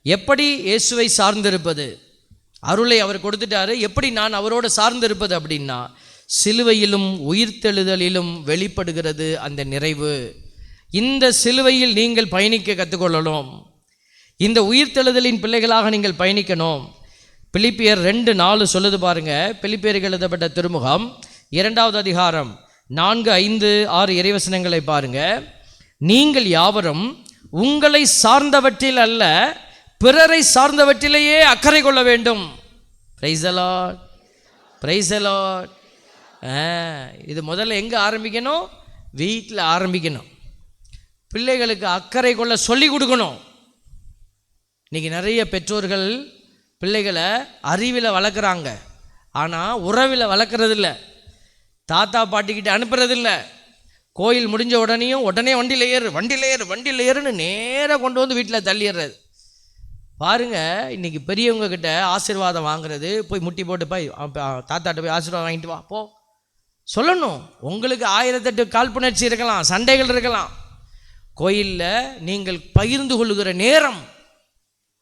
எப்படி இயேசுவை சார்ந்திருப்பது? அருளை அவர் கொடுத்துட்டாரு. எப்படி நான் அவரோடு சார்ந்திருப்பது அப்படின்னா, சிலுவையிலும் உயிர்த்தெழுதலிலும் வெளிப்படுகிறது அந்த நிறைவு. இந்த சிலுவையில் நீங்கள் பயணிக்க கற்றுக்கொள்ளணும். இந்த உயிர்த்தெழுதலின் பிள்ளைகளாக நீங்கள் பயணிக்கணும். பிலிப்பியர் 2:4 சொல்லுது பாருங்க. பிலிப்பியருக்கு எழுதப்பட்ட திருமுகம் 2வது அதிகாரம் 4, 5, 6 இறைவசனங்களை பாருங்க. நீங்கள் யாவரும் உங்களை சார்ந்தவற்றில் அல்ல, பிறரை சார்ந்தவற்றிலேயே அக்கறை கொள்ள வேண்டும். Price the lord, praise the Lord. இது முதல்ல எங்கே ஆரம்பிக்கணும்? வீட்டில் ஆரம்பிக்கணும். பிள்ளைகளுக்கு அக்கறை கொள்ள சொல்லி கொடுக்கணும். இன்றைக்கி நிறைய பெற்றோர்கள் பிள்ளைகளை அறிவில் வளர்க்குறாங்க, ஆனால் உறவில் வளர்க்குறதில்ல. தாத்தா பாட்டிக்கிட்ட அனுப்புறதில்ல. கோயில் முடிஞ்ச உடனே வண்டியில் ஏறுன்னு நேராக கொண்டு வந்து வீட்டில் தள்ளிடுறது. பாருங்கள், இன்றைக்கி பெரியவங்க கிட்ட ஆசீர்வாதம் வாங்குறது, போய் முட்டி போட்டு போய் தாத்தாட்ட போய் ஆசீர்வாதம் வாங்கிட்டு வா போ சொல்லணும். உங்களுக்கு 1008 காழ்ப்புணர்ச்சி இருக்கலாம், சண்டைகள் இருக்கலாம். கோயிலில் நீங்கள் பகிர்ந்து கொள்ளுகிற நேரம்,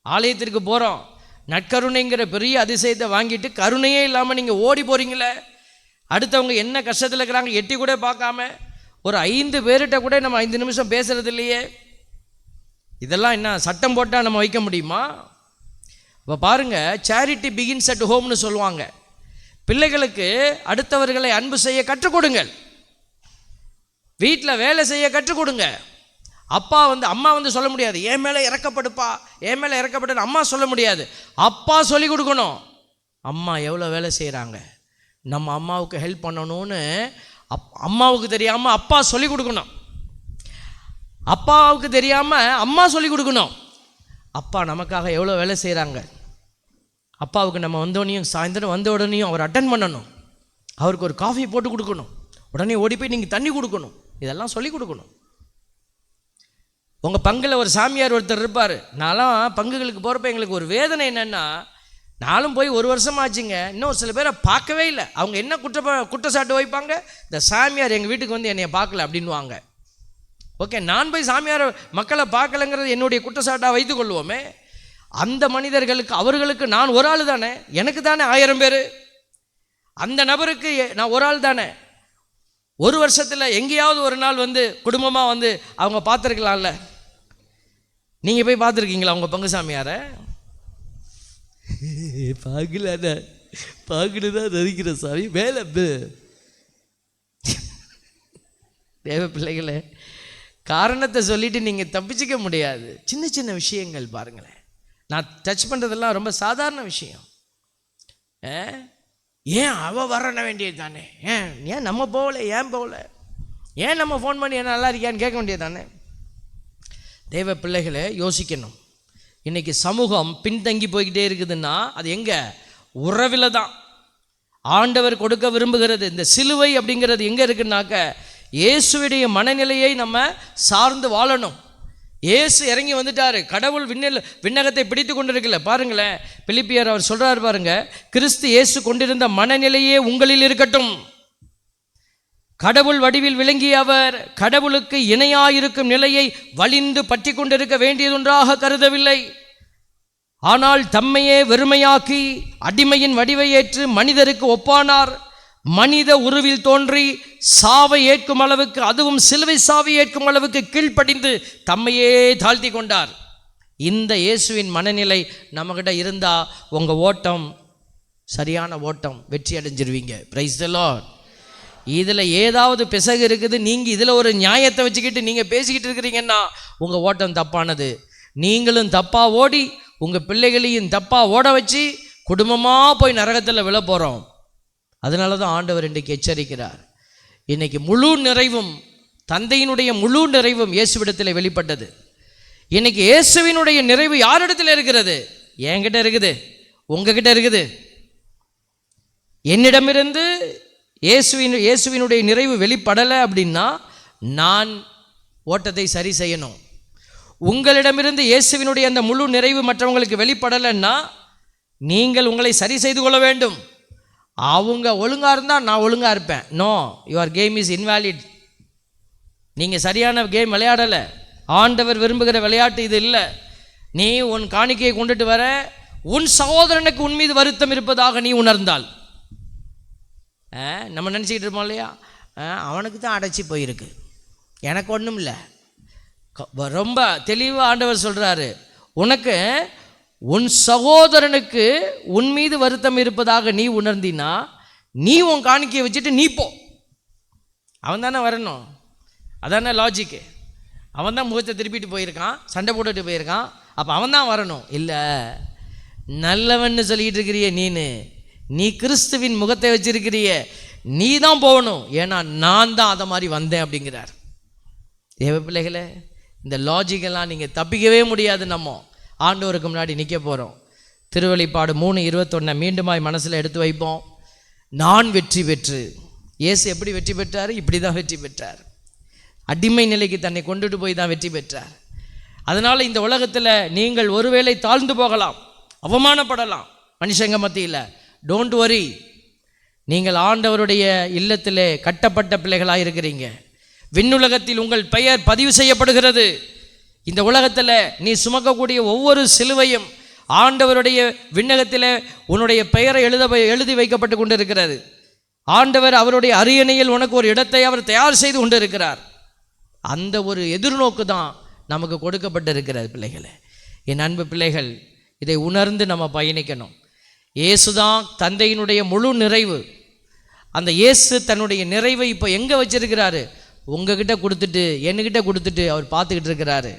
ஆலயத்திற்கு போகிறோம், நற்கருணைங்கிற பெரிய அதிசயத்தை வாங்கிட்டு கருணையே இல்லாமல் நீங்கள் ஓடி போகிறீங்களே, அடுத்தவங்க என்ன கஷ்டத்தில் இருக்கிறாங்க எட்டி கூட பார்க்காம, ஒரு 5 பேர்கிட்ட கூட நம்ம 5 நிமிஷம் பேசுகிறது இல்லையே. இதெல்லாம் என்ன சட்டம் போட்டால் நம்ம வைக்க முடியுமா? இப்போ பாருங்கள், சேரிட்டி பிகின்ஸ் அட் ஹோம்னு சொல்லுவாங்க. பிள்ளைகளுக்கு அடுத்தவர்களை அன்பு செய்ய கற்றுக் கொடுங்கள். வீட்டில் வேலை செய்ய கற்றுக் கொடுங்க. அம்மா சொல்ல முடியாது, என் மேலே இறக்கப்படுப்பா, என் மேலே இறக்கப்பட்டு அம்மா சொல்ல முடியாது. அப்பா சொல்லி கொடுக்கணும். அம்மா எவ்வளோ வேலை செய்கிறாங்க, நம்ம அம்மாவுக்கு ஹெல்ப் பண்ணணும்னு அம்மாவுக்கு தெரியாமல் அப்பா சொல்லி கொடுக்கணும். அப்பாவுக்கு தெரியாமல் அம்மா சொல்லி கொடுக்கணும். அப்பா நமக்காக எவ்வளோ வேலை செய்கிறாங்க. அப்பாவுக்கு நம்ம வந்தோடனையும் சாயந்தரம் வந்த உடனேயும் அவர் அட்டன் பண்ணணும். அவருக்கு ஒரு காஃபி போட்டு கொடுக்கணும். உடனே ஓடி போய் நீங்கள் தண்ணி கொடுக்கணும். இதெல்லாம் சொல்லி கொடுக்கணும். உங்கள் பங்கில் ஒரு சாமியார் ஒருத்தர் இருப்பார். நான்லாம் பங்குகளுக்கு போகிறப்ப எங்களுக்கு ஒரு வேதனை என்னென்னா, நானும் போய் 1 வருஷம் ஆச்சுங்க, இன்னும் சில பேரை பார்க்கவே இல்லை. அவங்க என்ன குற்றச்சாட்டு வைப்பாங்க, இந்த சாமியார் எங்கள் வீட்டுக்கு வந்து என்னை பார்க்கல அப்படின்வாங்க. ஓகே, நான் போய் சாமியார் மக்களை பார்க்கலைங்கிறது என்னுடைய குற்றச்சாட்டாக வைத்து கொள்வோமே. அந்த மனிதர்களுக்கு, அவர்களுக்கு நான் ஒரு ஆள் தானே, எனக்கு தானே 1000 பேர். அந்த நபருக்கு நான் ஒரு ஆள் தானே. 1 வருஷத்தில் எங்கேயாவது ஒரு நாள் குடும்பமாக அவங்க பார்த்துருக்கலாம்ல. நீங்கள் போய் பார்த்துருக்கீங்களா உங்கள் பங்கு சாமியாரை? பார்க்கல, பார்க்கணும் தான் நதிக்கிற சாமி வேலை. தேவ பிள்ளைகளே, காரணத்தை சொல்லிட்டு நீங்கள் தப்பிச்சிக்க முடியாது. சின்ன சின்ன விஷயங்கள் பாருங்களேன். நான் டச் பண்ணுறதெல்லாம் ரொம்ப சாதாரண விஷயம். ஏன் அவள் வர வேண்டியது தானே, ஏன் நம்ம போகல, ஏன் போகல, ஏன் நம்ம ஃபோன் பண்ணி என்ன நல்லா இருக்கியான்னு கேட்க வேண்டியது தானே. தேவ பிள்ளைகளை யோசிக்கணும். இன்றைக்கி சமூகம் பின்தங்கி போய்கிட்டே இருக்குதுன்னா அது எங்கே? உறவில் தான். ஆண்டவர் கொடுக்க விரும்புகிறது இந்த சிலுவை அப்படிங்கிறது எங்கே இருக்குன்னாக்க, இயேசுடைய மனநிலையை நம்ம சார்ந்து வாழணும். இயேசு இறங்கி வந்துட்டார். கடவுள் விண்ணகத்தை பிடித்து கொண்டிருக்கல. பாருங்களேன், பிலிப்பியர் அவர் சொல்கிறார் பாருங்க, கிறிஸ்து இயேசு கொண்டிருந்த மனநிலையே உங்களில் இருக்கட்டும். கடவுள் வடிவில் விளங்கிய அவர் கடவுளுக்கு இணையாயிருக்கும் நிலையை வலிந்து பற்றி கொண்டிருக்க வேண்டியதொன்றாக கருதவில்லை. ஆனால் தம்மையே வெறுமையாக்கி அடிமையின் வடிவை ஏற்று மனிதருக்கு ஒப்பானார். மனித உருவில் தோன்றி சாவை ஏற்கும் அளவுக்கு, அதுவும் சிலுவை சாவை ஏற்கும் அளவுக்கு கீழ்ப்படிந்து தம்மையே தாழ்த்தி கொண்டார். இந்த இயேசுவின் மனநிலை நம்மகிட்ட இருந்தால் உங்கள் ஓட்டம் சரியான ஓட்டம், வெற்றி அடைஞ்சிருவீங்க. Price the Lord. இதில் ஏதாவது பிசகு இருக்குது, நீங்கள் இதில் ஒரு நியாயத்தை வச்சுக்கிட்டு நீங்கள் பேசிக்கிட்டு இருக்கிறீங்கன்னா உங்கள் ஓட்டம் தப்பானது. நீங்களும் தப்பாக ஓடி உங்கள் பிள்ளைகளையும் தப்பாக ஓட வச்சு குடும்பமாக போய் நரகத்தில் விழ போகிறோம். அதனால தான் ஆண்டவர் இன்றைக்கு எச்சரிக்கிறார். இன்றைக்கி முழு நிறைவும், தந்தையினுடைய முழு நிறைவும் இயேசுவிடத்தில் வெளிப்பட்டது. இன்றைக்கி இயேசுவினுடைய நிறைவு யாரிடத்தில் இருக்கிறது? என்கிட்ட இருக்குது, உங்ககிட்ட இருக்குது. என்னிடமிருந்து இயேசுவினுடைய நிறைவு வெளிப்படலை அப்படின்னா நான் ஓட்டத்தை சரி செய்யணும். உங்களிடமிருந்து இயேசுவினுடைய அந்த முழு நிறைவு மற்றவங்களுக்கு வெளிப்படலைன்னா நீங்கள் உங்களை சரி செய்து கொள்ள வேண்டும். அவங்க ஒழுங்காக இருந்தால் நான் ஒழுங்காக இருப்பேன். No, your game is invalid. நீங்கள் சரியான கேம் விளையாடலை. ஆண்டவர் விரும்புகிற விளையாட்டு இது இல்லை. நீ உன் காணிக்கையை கொண்டுட்டு வர, உன் சகோதரனுக்கு உன் மீது வருத்தம் இருப்பதாக நீ உணர்ந்தால், நம்ம நினச்சிக்கிட்டு இருப்போம் இல்லையா, அவனுக்கு தான் அடைச்சி போயிருக்கு, எனக்கு ஒன்றும் இல்லை. ரொம்ப தெளிவாக ஆண்டவர் சொல்கிறாரு, உனக்கு உன் சகோதரனுக்கு உன் மீது வருத்தம் இருப்பதாக நீ உணர்ந்தினா நீ உன் காணிக்கையை வச்சுட்டு நீ போ. அவன் தானே வரணும், அதானே லாஜிக்கு. அவன் தான் முகத்தை திருப்பிட்டு போயிருக்கான், சண்டை போட்டுட்டு போயிருக்கான், அப்போ அவன் தான் வரணும். இல்லை, நல்லவன்னு சொல்லிக்கிட்டு இருக்கிறிய நீ கிறிஸ்துவின் முகத்தை வச்சிருக்கிறிய, நீ தான் போகணும். ஏன்னா நான் தான் அதை மாதிரி வந்தேன் அப்படிங்கிறார். தேவ பிள்ளைகளே, இந்த லாஜிக்கெல்லாம் நீங்கள் தப்பிக்கவே முடியாது. நம்ம ஆண்டவருக்கு முன்னாடி நிற்க போகிறோம். திருவெளிப்பாடு 3:21 மீண்டுமாய் மனசில் எடுத்து வைப்போம். நான் வெற்றி பெற்று, இயேசு எப்படி வெற்றி பெற்றார்? இப்படி தான் வெற்றி பெற்றார். அடிமை நிலைக்கு தன்னை கொண்டுட்டு போய் தான் வெற்றி பெற்றார். அதனால் இந்த உலகத்தில் நீங்கள் ஒருவேளை தாழ்ந்து போகலாம், அவமானப்படலாம் மனுஷங்க மத்தியில். டோன்ட் வரி, நீங்கள் ஆண்டவருடைய இல்லத்திலே கட்டப்பட்ட பிள்ளைகளாக இருக்கிறீங்க. விண்ணுலகத்தில் உங்கள் பெயர் பதிவு செய்யப்படுகிறது. இந்த உலகத்தில் நீ சுமக்கக்கூடிய ஒவ்வொரு சிலுவையும் ஆண்டவருடைய விண்ணகத்தில் உன்னுடைய பெயரை எழுதி வைக்கப்பட்டு கொண்டு இருக்கிறது. ஆண்டவர் அவருடைய அரியணையில் உனக்கு ஒரு இடத்தை அவர் தயார் செய்து கொண்டு இருக்கிறார். அந்த ஒரு எதிர்நோக்கு தான் நமக்கு கொடுக்கப்பட்டு இருக்கிறது. பிள்ளைகளை, என் அன்பு பிள்ளைகள், இதை உணர்ந்து நம்ம பயணிக்கணும். இயேசு தான் தந்தையினுடைய முழு நிறைவு. அந்த இயேசு தன்னுடைய நிறைவை இப்போ எங்கே வச்சிருக்கிறாரு? உங்ககிட்ட கொடுத்துட்டு, என்கிட்ட கொடுத்துட்டு அவர் பார்த்துக்கிட்டு இருக்கிறாரு.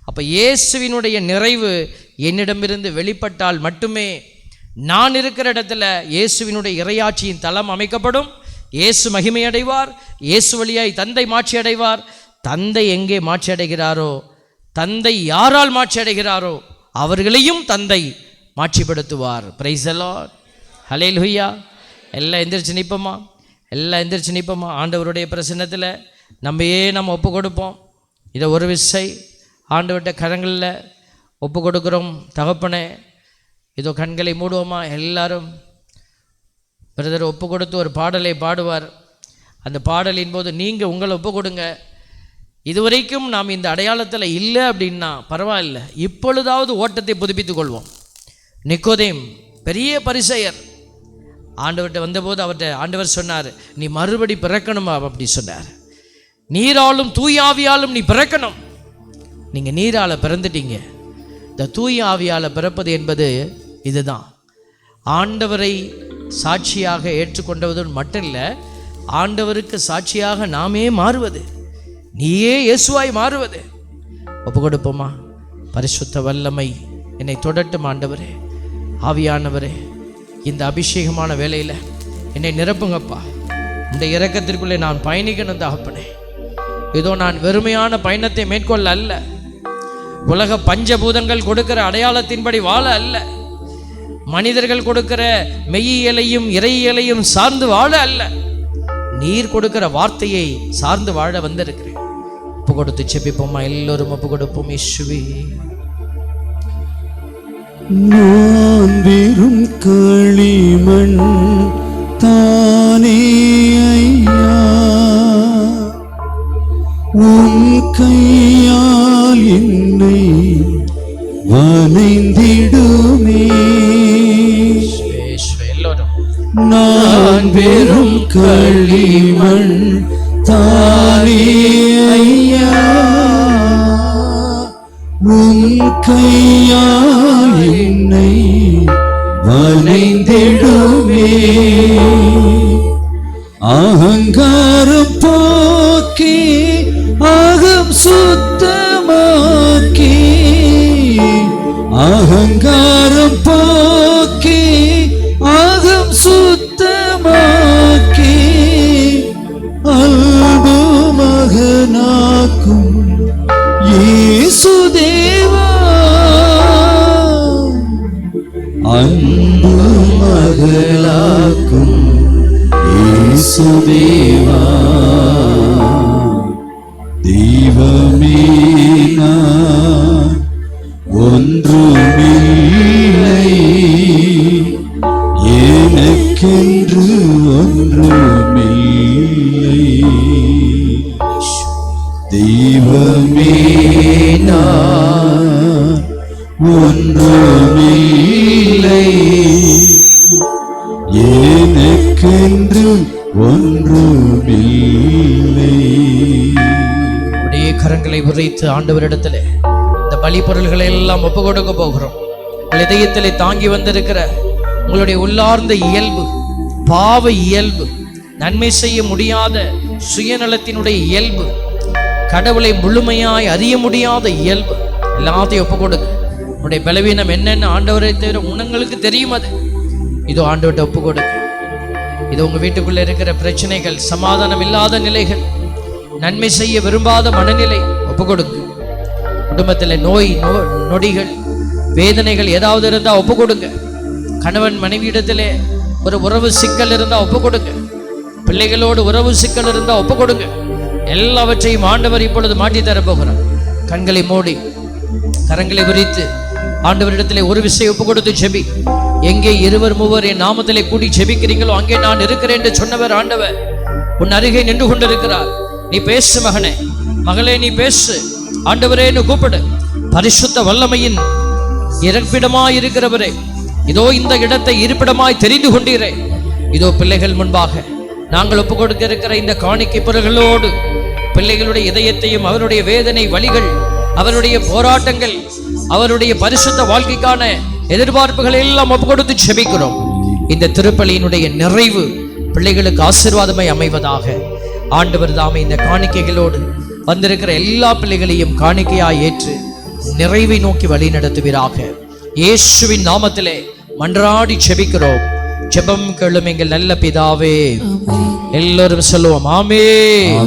அப்போ இயேசுவினுடைய நிறைவு என்னிடமிருந்து வெளிப்பட்டால் மட்டுமே நான் இருக்கிற இடத்துல இயேசுவினுடைய இறையாட்சியின் தளம் அமைக்கப்படும். இயேசு மகிமை அடைவார். இயேசு வழியாய் தந்தை மாட்சி அடைவார். தந்தை எங்கே மாட்சி அடைகிறாரோ, தந்தை யாரால் மாட்சி அடைகிறாரோ அவர்களையும் தந்தை மாட்சிப்படுத்துவார். Price the lord. ஹல்லேலூயா. எல்லாம் எந்திரிச்சு நிற்போமா? எல்லாம் எந்திரிச்சு நிற்போமா? ஆண்டவருடைய பிரசன்னத்தில் நம்ம ஒப்பு கொடுப்போம். இதை ஒரு விசை ஆண்டவர்கிட்ட கரங்களில் ஒப்பு கொடுக்குறோம். தகப்பனே, இதோ கண்களை மூடுவோமா? எல்லாரும் பிரதர் ஒப்பு கொடுத்து ஒரு பாடலை பாடுவார். அந்த பாடலின் போது நீங்கள் உங்களை ஒப்பு கொடுங்க. இதுவரைக்கும் நாம் இந்த அடையாளத்தில் இல்லை அப்படின்னா பரவாயில்ல, இப்பொழுதாவது ஓட்டத்தை புதுப்பித்துக் கொள்வோம். நிக்கோதேம் பெரிய பரிசேயர், ஆண்டவர்கிட்ட வந்தபோது அவர்கிட்ட ஆண்டவர் சொன்னார், நீ மறுபடி பிறக்கணுமா அப்படி சொன்னார். நீராலும் தூயாவியாலும் நீ பிறக்கணும். நீங்கள் நீரால் பிறந்துட்டீங்க. இந்த தூய ஆவியால் பிறப்பது என்பது இதுதான். ஆண்டவரை சாட்சியாக ஏற்றுக்கொண்டது மட்டும் இல்லை, ஆண்டவருக்கு சாட்சியாக நாமே மாறுவது, நீயே இயேசுவாய் மாறுவது. ஒப்பு கொடுப்போமா? பரிசுத்த வல்லமை என்னை தொடட்டும் ஆண்டவரே. ஆவியானவரே, இந்த அபிஷேகமான வேலையில் என்னை நிரப்புங்கப்பா. இந்த இரக்கத்திற்குள்ளே நான் பயணிக்கணும் தகப்பனே. இதோ நான் வெறுமையான பயணத்தை மேற்கொள்ள அல்ல, உலக பஞ்சபூதங்கள் கொடுக்கிற அடையாளத்தின்படி வாழ அல்ல, மனிதர்கள் கொடுக்கிற மெய்யியலையும் இறையியலையும் சார்ந்து வாழ அல்ல, நீர் கொடுக்கிற வார்த்தையை சார்ந்து வாழ வந்திருக்கிறேன். ஒப்பு கொடுத்து செபிப்போமா? எல்லோரும் ஒப்பு கொடுப்போம். இயேசுவே, நான் வெறும் களிமண் தானே ஐயா, உன் கையால் என்னை வனைந்திடுமே. நான் வெறும் களிமண் தானே ஐயா, உன் கையால் என்னை வளைந்திடுமே. அகங்காரம் போக்கி அகம் சுத்தமாக்கி, அகங்காரம் போக்கி அகம் சுத்தமாக்கி, அன்பு மகனாக்கும் இயேசு தேவா, அன்பு மகளாக்கும் இயேசு தேவா. தெய்வமே நான் ஒன்றுமில்லை, எனக்கென்று ஒன்றுமில்லை. தெய்வமே நான் ஒன்றுமில்லை, எனக்கென்று ஒன்றுமில்லை. உடைய கரங்களை உரைத்து ஆண்டவரிடத்தில் இந்த பலி பொருள்களை எல்லாம் ஒப்பு கொடுக்க போகிறோம். உங்கள் இதயத்திலே தாங்கி வந்திருக்கிற உங்களுடைய உள்ளார்ந்த இயல்பு, பாவ இயல்பு, நன்மை செய்ய முடியாத சுயநலத்தினுடைய இயல்பு, கடவுளை முழுமையாய் அறிய முடியாத இயல்பு எல்லாத்தையும் ஒப்பு கொடுங்க. உடைய பலவீனம் என்னென்ன ஆண்டவரை தவிர உங்களுக்கு தெரியும். அது இதோ ஆண்டவர்கிட்ட ஒப்பு கொடுங்க. இது உங்க வீட்டுக்குள்ள இருக்கிற பிரச்சனைகள், சமாதானம் இல்லாத நிலைகள், நன்மை செய்ய விரும்பாத மனநிலை ஒப்பு கொடுங்க. குடும்பத்தில் நோய் நொடிகள், வேதனைகள் ஏதாவது இருந்தா ஒப்பு கொடுங்க. கணவன் மனைவியிடத்திலே ஒரு உறவு சிக்கல் இருந்தா ஒப்பு கொடுங்க. பிள்ளைகளோடு உறவு சிக்கல் இருந்தா ஒப்பு கொடுங்க. எல்லாவற்றையும் ஆண்டவர் இப்பொழுது மாற்றி தர போகிறார். கண்களை மூடி கரங்களை விரித்து ஆண்டவரிடத்திலே ஒரு விஷயம் ஒப்பு கொடுத்து செபி. எங்கே இருவர் மூவர் என் நாமத்திலே கூடி செபிக்கிறீங்களோ அங்கே நான் இருக்கிறேன் என்று சொன்னவர் ஆண்டவர் உன் அருகே நின்று கொண்டிருக்கிறார். நீ பேசு மகனே, மகளே, நீ பேசு. ஆண்டவரே என்று கூப்பிடு. பரிசுத்த வல்லமையின் இருப்பிடமாய் இருக்கிறவரே, இதோ இந்த இடத்தை இருப்பிடமாய் தெரிந்து கொண்டீரே. இதோ பிள்ளைகள் முன்பாக நாங்கள் ஒப்பு கொடுக்க இருக்கிற இந்த காணிக்கை பொருள்களோடு பிள்ளைகளுடைய இதயத்தையும், அவருடைய வேதனை வலிகள், அவருடைய போராட்டங்கள், அவருடைய பரிசுத்த வாழ்க்கைக்கான எதிர்பார்ப்புகளை எல்லாம் ஒப்பு கொடுத்து செபிக்கிறோம். இந்த திருப்பலியினுடைய நிறைவு பிள்ளைகளுக்கு ஆசீர்வாதமாய் அமைவதாக. ஆண்டவர் தாமே இந்த காணிக்கைகளோடு வந்திருக்கிற எல்லா பிள்ளைகளையும் காணிக்கையாய் ஏற்று நிறைவை நோக்கி வழி நடத்துவீராக. இயேசுவின் நாமத்திலே மன்றாடி செபிக்கிறோம். ஜெபம் கேளும் எங்கள் நல்ல பிதாவே. எல்லோரும் சொல்லுவோம் ஆமென்.